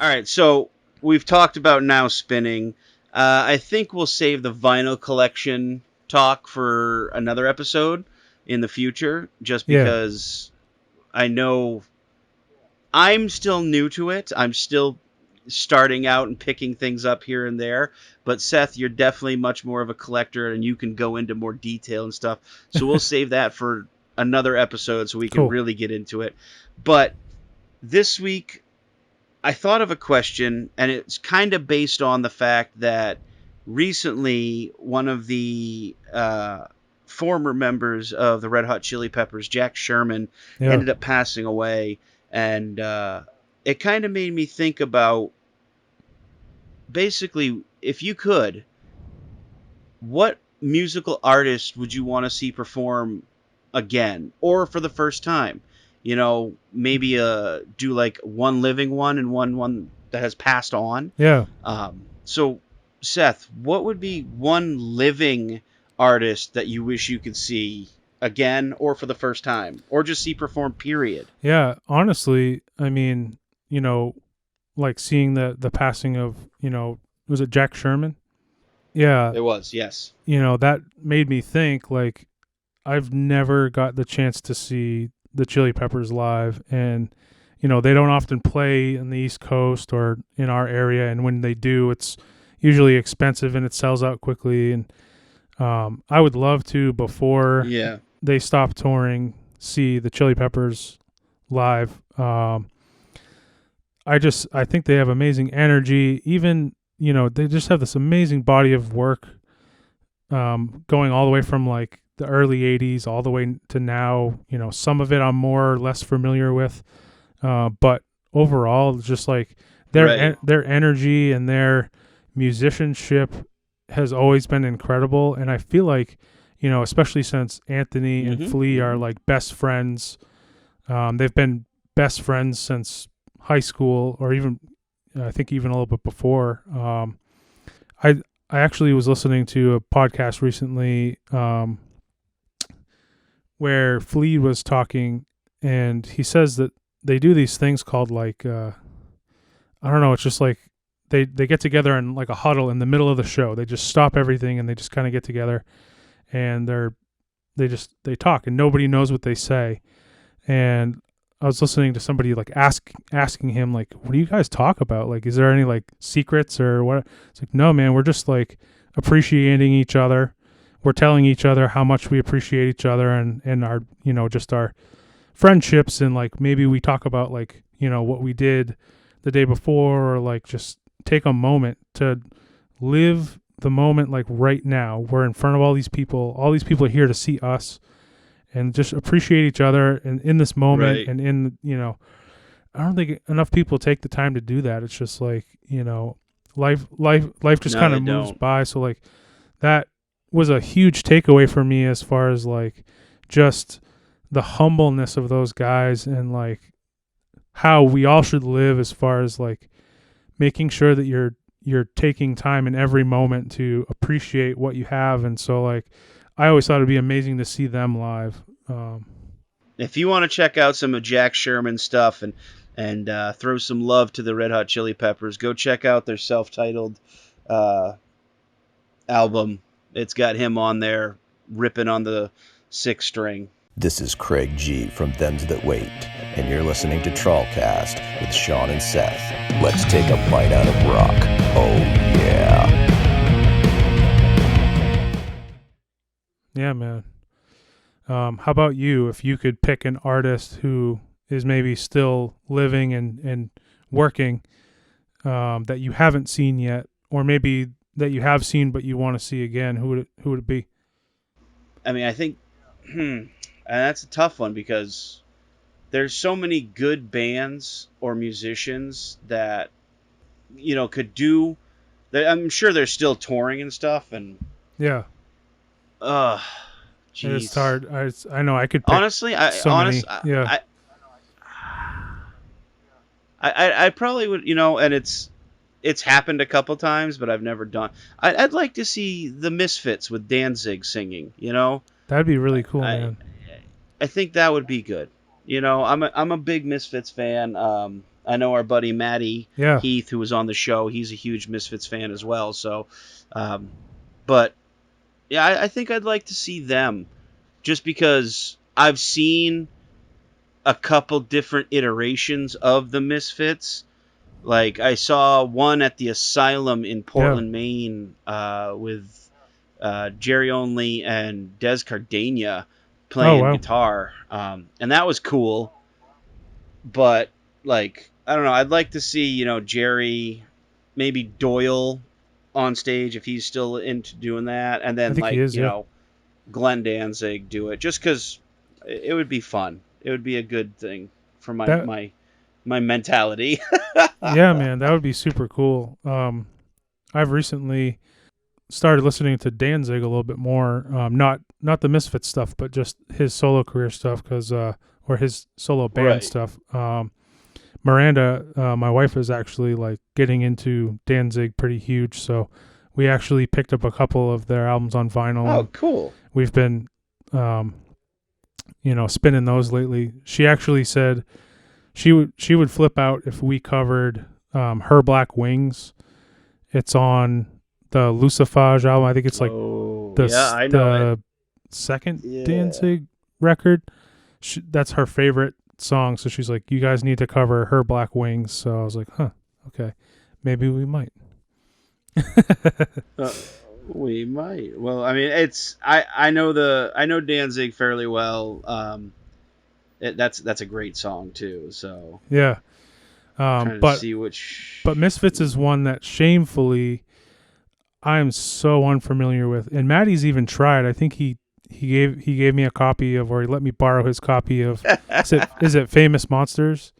All right, so we've talked about now spinning. I think we'll save the vinyl collection talk for another episode in the future, just because I know I'm still new to it. I'm still starting out and picking things up here and there. But Seth, you're definitely much more of a collector, and you can go into more detail and stuff. So we'll save that for another episode so we can really get into it. But this week, I thought of a question, and it's kind of based on the fact that recently one of the former members of the Red Hot Chili Peppers, Jack Sherman, ended up passing away. And it kind of made me think about, basically, if you could, what musical artist would you want to see perform again or for the first time? Maybe do like one living one and one that has passed on. Yeah. So, Seth, what would be one living artist that you wish you could see again or for the first time or just see perform, period? Yeah, honestly, I mean, like seeing the passing of, was it Jack Sherman? Yeah. It was, yes. That made me think, like, I've never got the chance to see the Chili Peppers live, and they don't often play in the East Coast or in our area, and when they do, it's usually expensive and it sells out quickly. And I would love to, before they stop touring, see the Chili Peppers live. I think they have amazing energy. Even they just have this amazing body of work, going all the way from like the early 80s all the way to now. Some of it I'm more or less familiar with, but overall, just like their energy and their musicianship has always been incredible. And I feel like, especially since Anthony and Flea are like best friends, they've been best friends since high school, or even I think even a little bit before. I actually was listening to a podcast recently where Flea was talking, and he says that they do these things called like, I don't know, it's just like they get together in like a huddle in the middle of the show. They just stop everything and they just kind of get together, and they talk, and nobody knows what they say. And I was listening to somebody like asking him like, what do you guys talk about? Like, is there any like secrets or what? It's like, no, man, we're just like appreciating each other. We're telling each other how much we appreciate each other and our, just our friendships. And like, maybe we talk about like, what we did the day before, or like just take a moment to live the moment. Like right now, we're in front of all these people are here to see us, and just appreciate each other and in this moment. Right. And in, I don't think enough people take the time to do that. It's just like, life just kind of moves by. So like that was a huge takeaway for me as far as like just the humbleness of those guys and like how we all should live as far as like making sure that you're taking time in every moment to appreciate what you have. And so like I always thought it'd be amazing to see them live. If you want to check out some of Jack Sherman's stuff and throw some love to the Red Hot Chili Peppers, go check out their self-titled album. It's got him on there ripping on the 6 string. This is Craig G from Thems That Wait, and you're listening to TrawlCast with Seán and Seth. Let's take a bite out of rock. Oh yeah. Yeah, man. How about you? If you could pick an artist who is maybe still living and working that you haven't seen yet, or maybe that you have seen but you want to see again, who would it be? I mean, I think, and that's a tough one because there's so many good bands or musicians that, you know, could do. I'm sure they're still touring and stuff, and yeah. Geez. It's hard. I know I could pick honestly. yeah. I probably would, you know, and it's happened a couple times, but I've never done. I'd like to see the Misfits with Danzig singing. You know, that'd be really cool, man. I think that would be good. You know, I'm a big Misfits fan. I know our buddy Matty Heath, who was on the show. He's a huge Misfits fan as well. So, but. Yeah, I think I'd like to see them just because I've seen a couple different iterations of the Misfits. Like, I saw one at the Asylum in Portland, Maine with Jerry Only and Des Cardenia playing guitar. And that was cool. But, like, I don't know. I'd like to see, you know, Jerry, maybe Doyle on stage if he's still into doing that, and then like you know, Glenn Danzig do it just because it would be fun. It would be a good thing for my mentality. Yeah, man, that would be super cool. I've recently started listening to Danzig a little bit more. Not the Misfits stuff, but just his solo career stuff, or his solo band stuff. Miranda, my wife, is actually like getting into Danzig pretty huge, so we actually picked up a couple of their albums on vinyl. Oh, cool! We've been, you know, spinning those lately. She actually said she would flip out if we covered Her Black Wings. It's on the Lucifage album. I think it's like the second Danzig record. That's her favorite song, so she's like, you guys need to cover Her Black Wings. So I was like, okay, maybe we might. We might. Well, I mean, it's I know Danzig fairly well. That's a great song too. So yeah, but Misfits is one that shamefully I am so unfamiliar with, and Maddie's even tried. I think he gave me a copy of, or he let me borrow his copy of, is it Famous Monsters?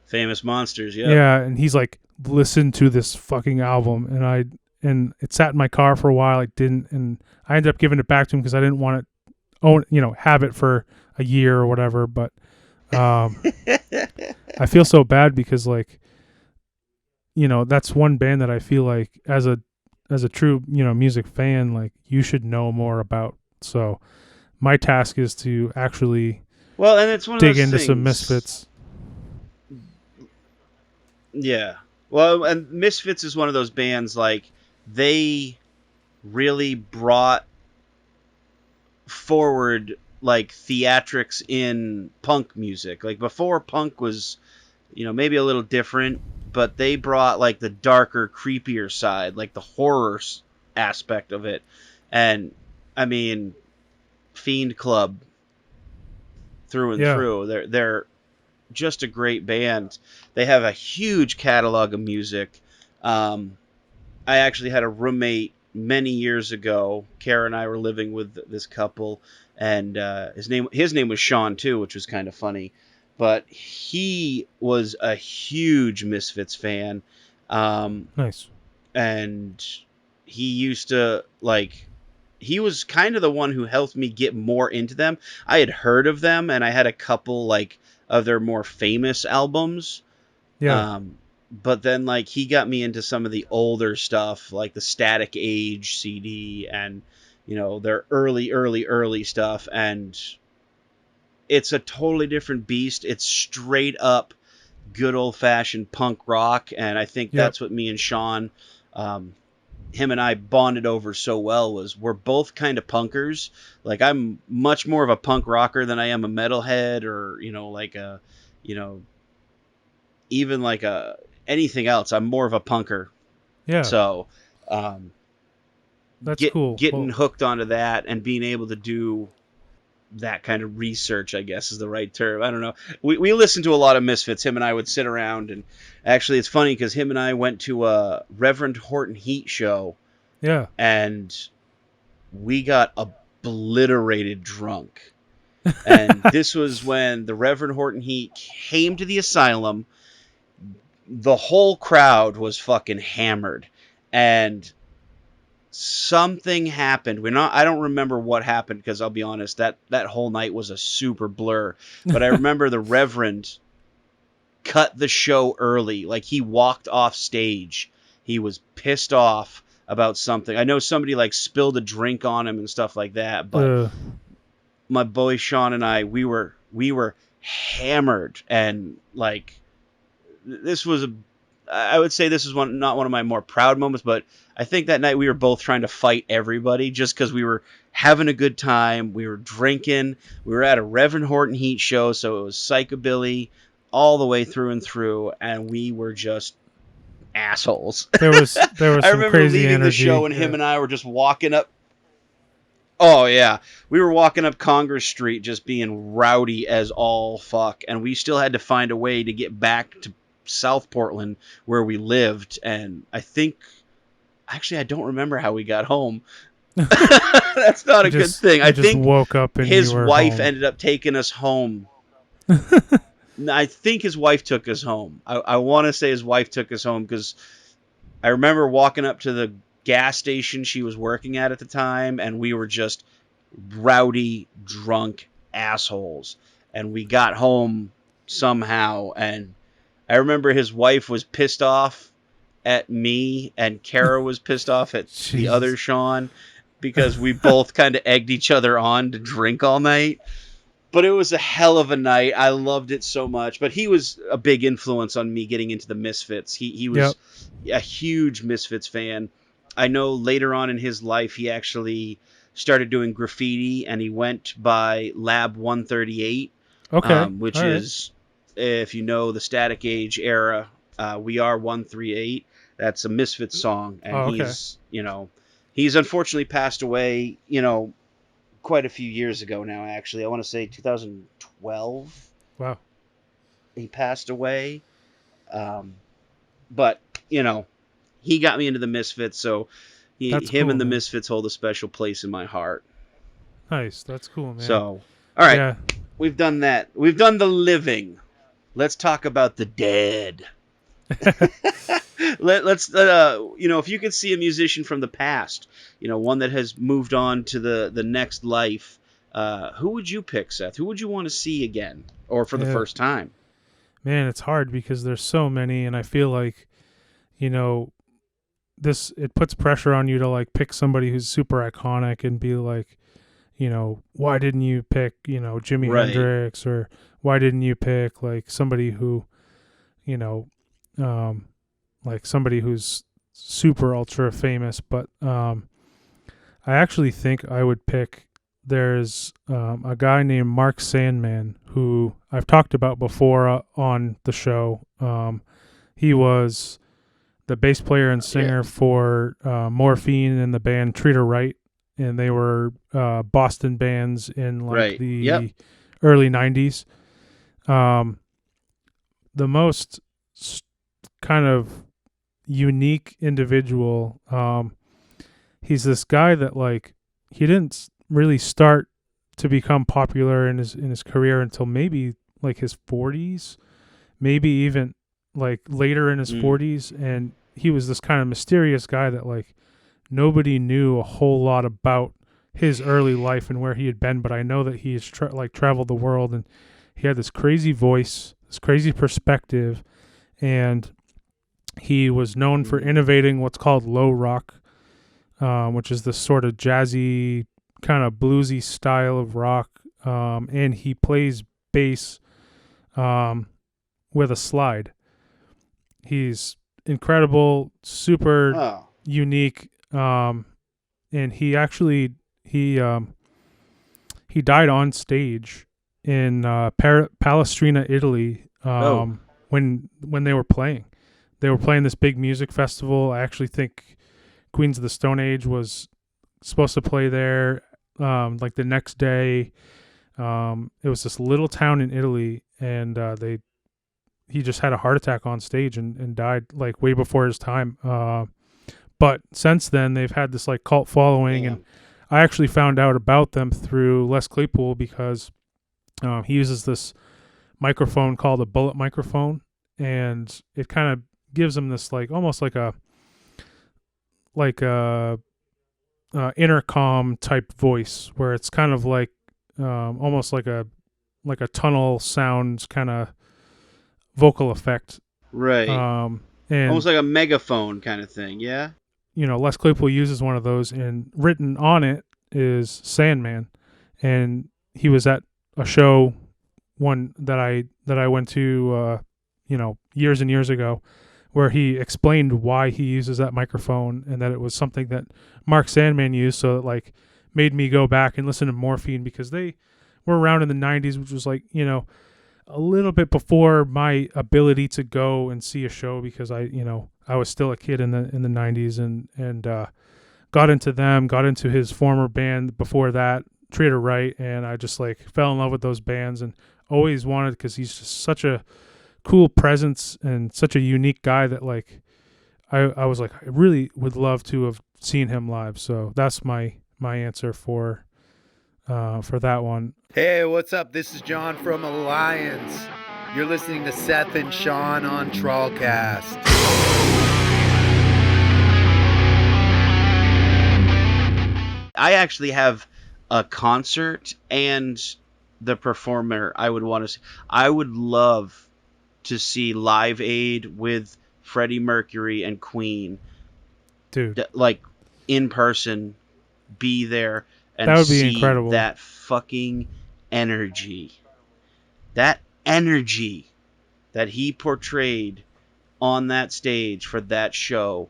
Famous Monsters, yeah. Yeah, and he's like, listen to this fucking album, and it sat in my car for a while. I didn't, and I ended up giving it back to him because I didn't want to have it for a year or whatever. But I feel so bad because, like, you know, that's one band that I feel like as a true, you know, music fan, like, you should know more about. So my task is to actually and it's one of dig those into things. some Misfits. Yeah. Well, and Misfits is one of those bands, like, they really brought forward, like, theatrics in punk music. Like, before, punk was, you know, maybe a little different, but they brought, like, the darker, creepier side, like the horror aspect of it. And I mean, Fiend Club through and through. They're just a great band. They have a huge catalog of music. I actually had a roommate many years ago. Kara and I were living with this couple, and his name was Sean too, which was kind of funny. But he was a huge Misfits fan. Nice. And he used to, like, he was kind of the one who helped me get more into them. I had heard of them, and I had a couple like of their more famous albums. Yeah. But then like he got me into some of the older stuff, like the Static Age CD and their early stuff, and it's a totally different beast. It's straight up good old fashioned punk rock, and I think that's what me and Sean, him and I bonded over so well was we're both kind of punkers. Like I'm much more of a punk rocker than I am a metalhead or like a even like a anything else. I'm more of a punker. Yeah. So that's cool. Getting hooked onto that and being able to do that kind of research, I guess is the right term. I don't know. We listened to a lot of Misfits. Him and I would sit around, and actually it's funny because him and I went to a Reverend Horton Heat show. Yeah. And we got obliterated drunk. And this was when the Reverend Horton Heat came to the asylum. The whole crowd was fucking hammered. And something happened. I don't remember what happened because I'll be honest, that whole night was a super blur. But I remember the Reverend cut the show early. Like he walked off stage. He was pissed off about something. I know somebody like spilled a drink on him and stuff like that, but my boy Sean and I, we were hammered, and like this was I would say this is not one of my more proud moments, but I think that night we were both trying to fight everybody just because we were having a good time. We were drinking. We were at a Reverend Horton Heat show, so it was psychobilly all the way through and through, and we were just assholes. There was some I remember crazy leaving energy. the show, and him and I were just walking up. Oh yeah, we were walking up Congress Street, just being rowdy as all fuck, and we still had to find a way to get back to South Portland where we lived. And I think, actually, I don't remember how we got home. That's not a good thing. I think woke up and his wife home. ended up taking us home. I think his wife took us home. I want to say his wife took us home because I remember walking up to the gas station she was working at the time, and we were just rowdy, drunk assholes. And we got home somehow, and I remember his wife was pissed off at me, and Kara was pissed off at the other Sean because we both kind of egged each other on to drink all night. But it was a hell of a night. I loved it so much. But he was a big influence on me getting into the Misfits. He was a huge Misfits fan. I know later on in his life, he actually started doing graffiti, and he went by Lab 138, which is, if you know the Static Age era, We Are 138. That's a Misfits song, and he's unfortunately passed away, quite a few years ago now, actually. I want to say 2012. Wow. He passed away. But, he got me into the Misfits, so him and the Misfits hold a special place in my heart. Nice. That's cool, man. So, all right. We've done that. We've done the living. Let's talk about the dead. Let's if you could see a musician from the past, one that has moved on to the next life, who would you pick, Seth? Who would you want to see again, or for the first time? Man, it's hard because there's so many, and I feel like, it puts pressure on you to like pick somebody who's super iconic and be like, why didn't you pick, Jimi Hendrix, or why didn't you pick like somebody who, like somebody who's super ultra famous. But I actually think I would pick, there's a guy named Mark Sandman who I've talked about before on the show. He was the bass player and singer for Morphine and the band Treat Her Right, and they were Boston bands in like the early 90s. The most kind of unique individual, he's this guy that like he didn't really start to become popular in his career until maybe like his 40s, maybe even like later in his 40s, and he was this kind of mysterious guy that like nobody knew a whole lot about his early life and where he had been, but I know that he has traveled the world, and he had this crazy voice, this crazy perspective, and he was known for innovating what's called low rock, which is this sort of jazzy, kind of bluesy style of rock, and he plays bass with a slide. He's incredible, super unique, and he actually he died on stage in Palestrina, Italy, when they were playing. They were playing this big music festival. I actually think Queens of the Stone Age was supposed to play there like the next day. It was this little town in Italy, and he just had a heart attack on stage and died like way before his time. But since then, they've had this like cult following, and I actually found out about them through Les Claypool because he uses this microphone called a bullet microphone, and it kind of gives him this like almost like a intercom type voice, where it's kind of like almost like a tunnel sound kind of vocal effect, right? And almost like a megaphone kind of thing. Yeah. Les Claypool uses one of those, and written on it is Sandman, and he was at a show that I went to years and years ago, where he explained why he uses that microphone, and that it was something that Mark Sandman used, so it like made me go back and listen to Morphine, because they were around in the 90s, which was like, a little bit before my ability to go and see a show, because I was still a kid in the 90s, and got into them, got into his former band before that, Trader Right, and I just like fell in love with those bands and always wanted, because he's just such a cool presence and such a unique guy that like I was like, I really would love to have seen him live. So that's my answer for that one. Hey, what's up? This is John from Alliance. You're listening to Seth and Sean on TrawlCast. I actually have a concert and the performer I would want to see. I would love to see Live Aid with Freddie Mercury and Queen. Dude. Like, in person, be there and that would be see incredible. That fucking energy. That energy that he portrayed on that stage for that show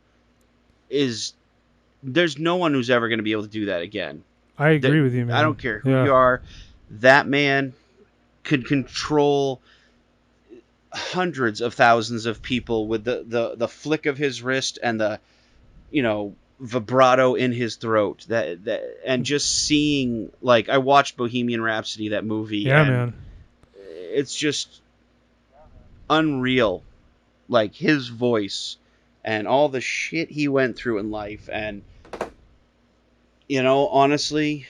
there's no one who's ever going to be able to do that again. I agree with you, man. I don't care who you are. That man could control hundreds of thousands of people with the flick of his wrist and the vibrato in his throat. That and just seeing, like, I watched Bohemian Rhapsody, that movie. Yeah, and man. It's just unreal, like his voice and all the shit he went through in life. And honestly,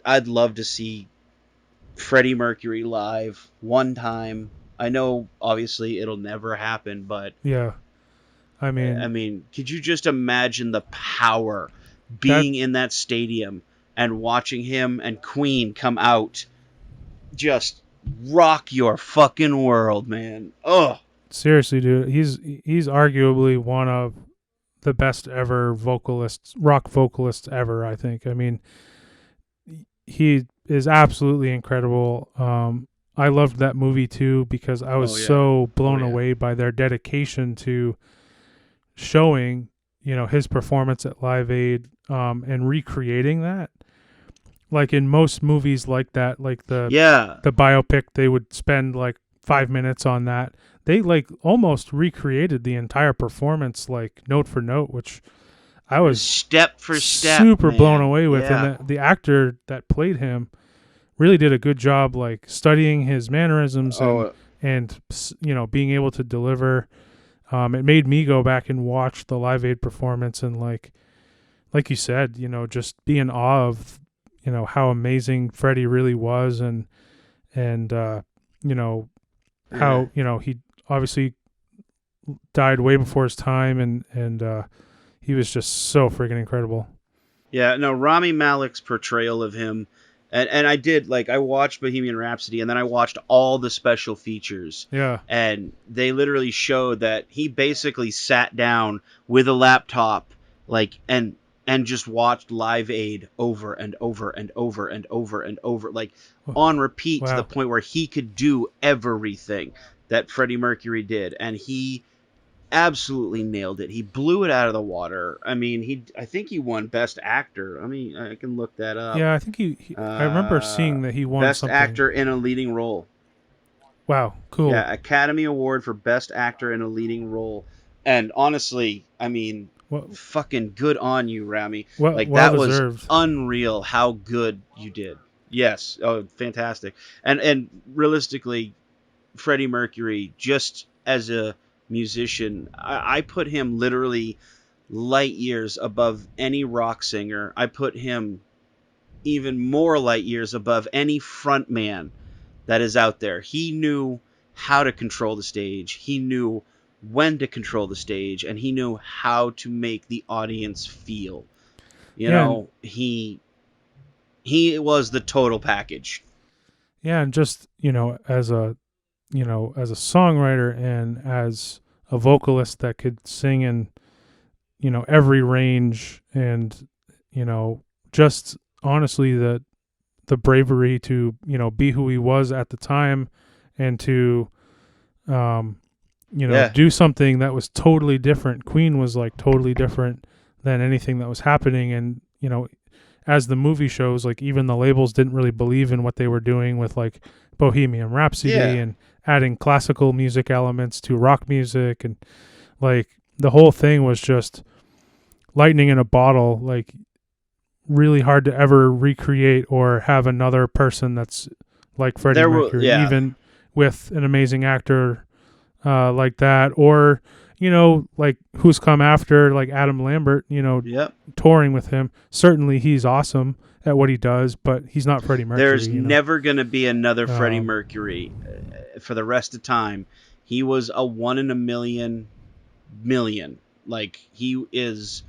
I'd love to see Freddie Mercury live one time. I know obviously it'll never happen, but yeah, I mean, could you just imagine the power being in that stadium and watching him and Queen come out, just rock your fucking world, man. Oh, seriously, dude, he's arguably one of the best ever rock vocalists ever, I think. I mean, he is absolutely incredible. I loved that movie too, because I was so blown away by their dedication to showing, his performance at Live Aid, and recreating that. Like in most movies like that, like the biopic, they would spend like 5 minutes on that. They like almost recreated the entire performance, like note for note, which I was step for step super blown away with. And the actor that played him really did a good job, like studying his mannerisms and being able to deliver. It made me go back and watch the Live Aid performance, and like you said, just be in awe of how amazing Freddie really was, and how he obviously died way before his time, and he was just so freaking incredible. Yeah, no, Rami Malek's portrayal of him, and I did, like, I watched Bohemian Rhapsody, and then I watched all the special features. Yeah. And they literally showed that he basically sat down with a laptop, like, and just watched Live Aid over and over and over and over and over, like, on repeat, to the point where he could do everything that Freddie Mercury did, and he absolutely nailed it. He blew it out of the water. I mean, I think he won Best Actor. I mean, I can look that up. Yeah, I think I remember seeing that he won Best something. Actor in a Leading Role. Wow, cool. Yeah, Academy Award for Best Actor in a Leading Role. And honestly, I mean, fucking good on you, Rami. Like, that was unreal how good you did. Yes. Oh, fantastic. And realistically, Freddie Mercury, just as a musician, I put him literally light years above any rock singer. I put him even more light years above any front man that is out there. He knew how to control the stage. He knew when to control the stage, and he knew how to make the audience feel. You know, he was the total package. Yeah, and just, as a songwriter and as a vocalist that could sing in, every range, and, just honestly the bravery to, be who he was at the time, and to, do something that was totally different. Queen was like totally different than anything that was happening. And, as the movie shows, like, even the labels didn't really believe in what they were doing with, like, Bohemian Rhapsody and adding classical music elements to rock music, and, like, the whole thing was just lightning in a bottle, like, really hard to ever recreate or have another person that's like Freddie Mercury, even with an amazing actor like that, or like who's come after, like Adam Lambert, touring with him. Certainly he's awesome at what he does, but he's not Freddie Mercury. There's never going to be another Freddie Mercury for the rest of time. He was a 1 in a million. Like, he is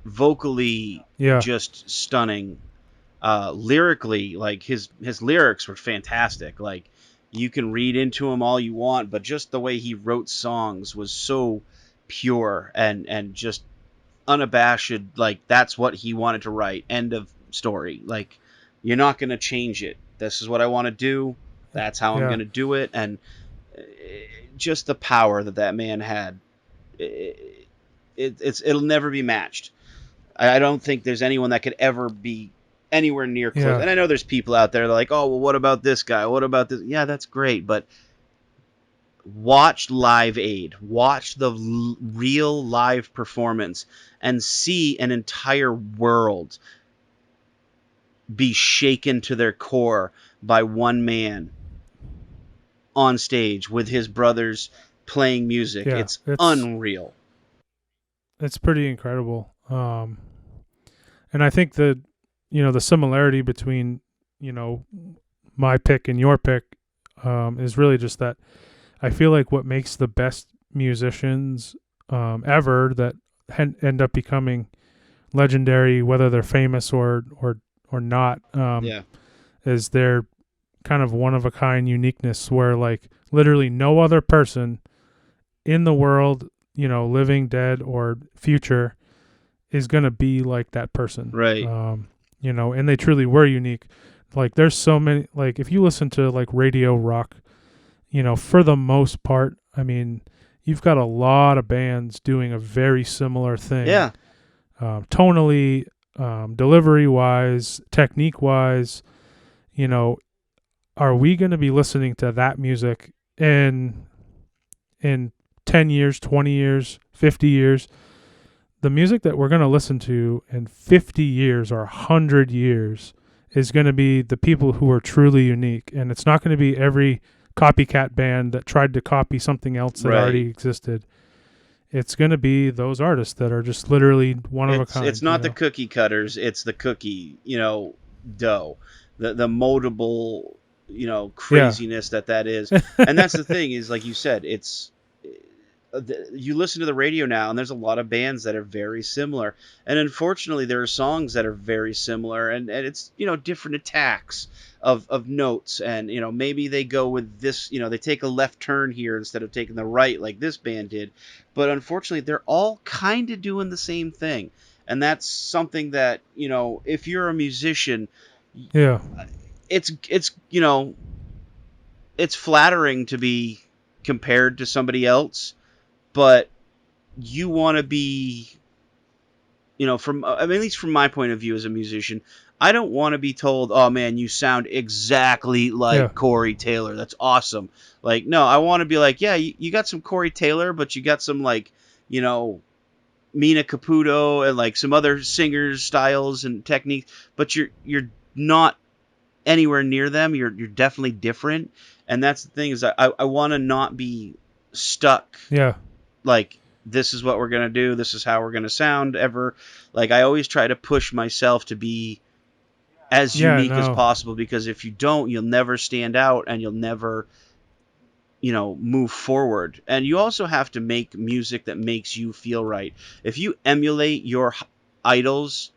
vocally just stunning. Lyrically, like, his lyrics were fantastic. Like, you can read into him all you want, but just the way he wrote songs was so pure and just unabashed. Like, that's what he wanted to write. End of story. Like, you're not going to change it. This is what I want to do. That's how I'm going to do it. And just the power that man had, it'll never be matched. I don't think there's anyone that could ever be anywhere near close. And I know there's people out there that are like, oh, well, what about this guy? What about this? Yeah, that's great. But watch Live Aid. Watch the real live performance and see an entire world be shaken to their core by one man on stage with his brothers playing music. It's unreal. It's pretty incredible. And I think that, the similarity between, my pick and your pick is really just that I feel like what makes the best musicians ever that end up becoming legendary, whether they're famous or not, is their kind of one-of-a-kind uniqueness, where, like, literally no other person in the world, living, dead, or future, is going to be like that person. Right. And they truly were unique. Like, there's so many, like, if you listen to, like, radio rock, for the most part, I mean, you've got a lot of bands doing a very similar thing. Yeah. Tonally, delivery-wise, technique-wise, are we going to be listening to that music in 10 years, 20 years, 50 years? The music that we're going to listen to in 50 years or 100 years is going to be the people who are truly unique. And it's not going to be every copycat band that tried to copy something else that already existed. It's going to be those artists that are just literally one of a kind. It's not the cookie cutters. It's the cookie, dough. The moldable, craziness that is. And that's the thing is, like you said, it's you listen to the radio now, and there's a lot of bands that are very similar. And unfortunately, there are songs that are very similar, and it's, different attacks of notes. And, maybe they go with this, they take a left turn here instead of taking the right like this band did. But unfortunately, they're all kind of doing the same thing. And that's something that, if you're a musician, Yeah. it's it's flattering to be compared to somebody else, but you want to be, at least from my point of view as a musician, I don't want to be told, oh man, you sound exactly like Corey Taylor. That's awesome. Like, no, I want to be like, yeah, you got some Corey Taylor, but you got some like, Mina Caputo and like some other singers' styles and techniques, but you're not anywhere near them. You're definitely different. And that's the thing, is I want to not be stuck. Yeah. Like, this is what we're going to do. This is how we're going to sound ever. Like, I always try to push myself to be as unique as possible, because if you don't, you'll never stand out and you'll never, move forward. And you also have to make music that makes you feel right. If you emulate your idols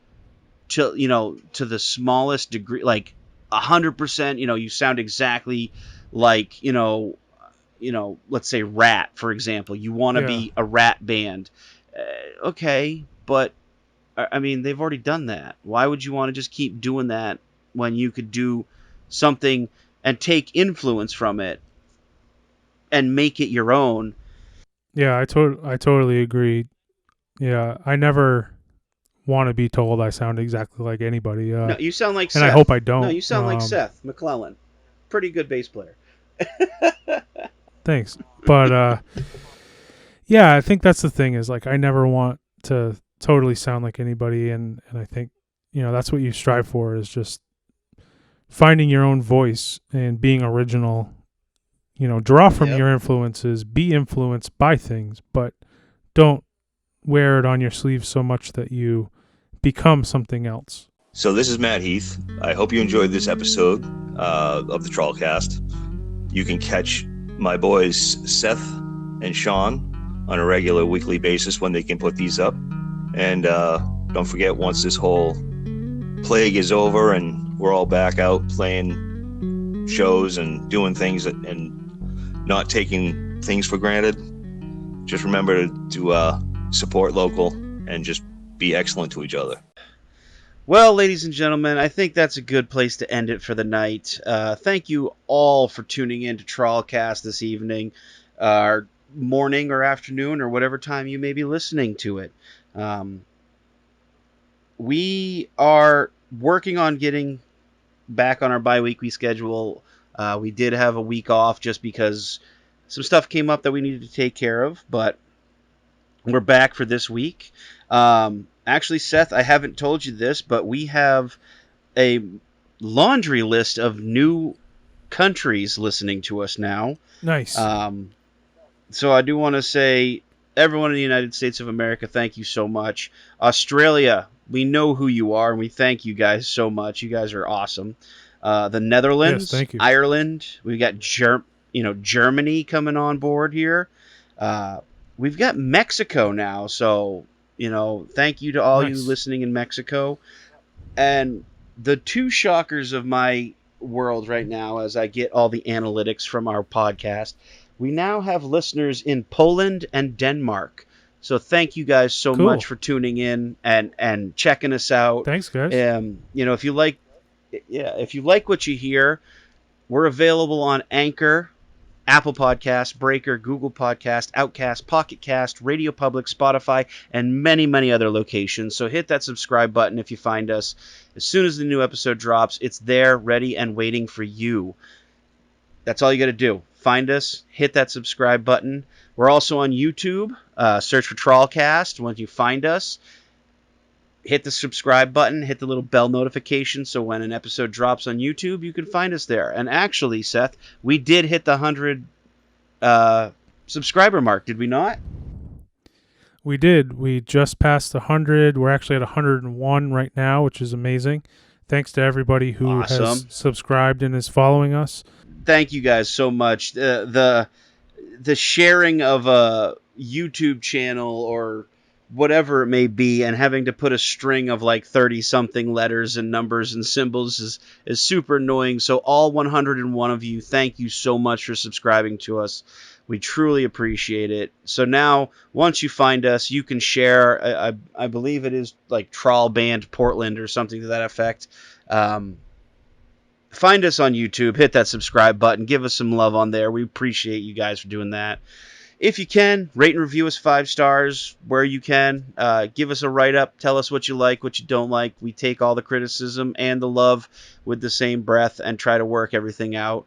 to the smallest degree, like 100%, you sound exactly like, let's say Rat, for example. You want to be a Rat band. Okay, but I mean, they've already done that. Why would you want to just keep doing that when you could do something and take influence from it and make it your own? Yeah, I totally agree. Yeah, I never want to be told I sound exactly like anybody. No, you sound like and Seth. I hope I don't. No, you sound like Seth McClellan. Pretty good bass player. Thanks. But yeah, I think that's the thing, is like I never want to totally sound like anybody, and I think that's what you strive for, is just finding your own voice and being original. Draw from your influences, be influenced by things, but don't wear it on your sleeve so much that you become something else. So this is Matt Heath. I hope you enjoyed this episode of the TrawlCast. You can catch my boys Seth and Sean on a regular weekly basis when they can put these up. And don't forget, once this whole plague is over and we're all back out playing shows and doing things and not taking things for granted, just remember to support local and just be excellent to each other. Well, ladies and gentlemen, I think that's a good place to end it for the night. Thank you all for tuning in to TrawlCast this evening, or morning or afternoon, or whatever time you may be listening to it. We are working on getting back on our bi-weekly schedule. We did have a week off just because some stuff came up that we needed to take care of, but we're back for this week. Actually, Seth, I haven't told you this, but we have a laundry list of new countries listening to us now. Nice. So I do want to say, everyone in the United States of America, thank you so much. Australia, we know who you are, and we thank you guys so much. You guys are awesome. The Netherlands, yes, thank you. Ireland, we've got Germany coming on board here. We've got Mexico now, so thank you to all you listening in Mexico. And the two shockers of my world right now, as I get all the analytics from our podcast, we now have listeners in Poland and Denmark. So thank you guys so much for tuning in and checking us out. Thanks, guys. If you like what you hear, we're available on Anchor, Apple Podcasts, Breaker, Google Podcast, Outcast, Pocket Cast, Radio Public, Spotify, and many, many other locations. So hit that subscribe button if you find us. As soon as the new episode drops, it's there, ready, and waiting for you. That's all you got to do. Find us, hit that subscribe button. We're also on YouTube. Search for TrawlCast. Once you find us, hit the subscribe button, hit the little bell notification, so when an episode drops on YouTube, you can find us there. And actually, Seth, we did hit the 100 subscriber mark, did we not? We did. We just passed 100. We're actually at 101 right now, which is amazing. Thanks to everybody who has subscribed and is following us. Thank you guys so much. The sharing of a YouTube channel or whatever it may be, and having to put a string of like 30-something letters and numbers and symbols is super annoying. So all 101 of you, thank you so much for subscribing to us. We truly appreciate it. So now, once you find us, you can share. I believe it is like trawlband Portland or something to that effect. Find us on YouTube. Hit that subscribe button. Give us some love on there. We appreciate you guys for doing that. If you can, rate and review us 5 stars where you can. Give us a write-up. Tell us what you like, what you don't like. We take all the criticism and the love with the same breath and try to work everything out.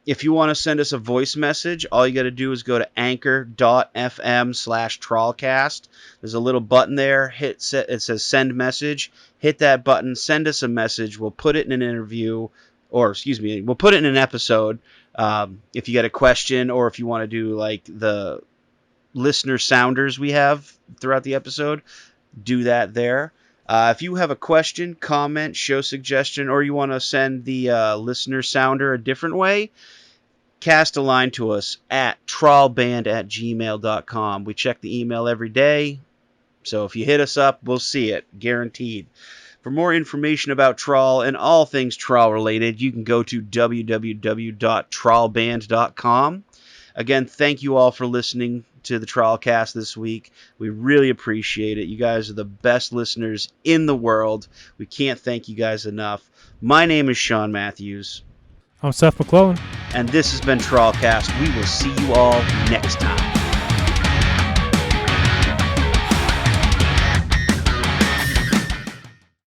If you want to send us a voice message, all you got to do is go to anchor.fm/TrawlCast. There's a little button there. It says send message. Hit that button. Send us a message. We'll put it in an interview. We'll put it in an episode. If you got a question, or if you want to do like the listener sounders we have throughout the episode, do that there. If you have a question, comment, show suggestion, or you want to send the listener sounder a different way, cast a line to us at trawlband@gmail.com. We check the email every day, so if you hit us up, we'll see it, guaranteed. For more information about Trawl and all things Trawl related, you can go to www.trawlband.com. Again, thank you all for listening to the TrawlCast this week. We really appreciate it. You guys are the best listeners in the world. We can't thank you guys enough. My name is Sean Matthews. I'm Seth McClellan. And this has been TrawlCast. We will see you all next time.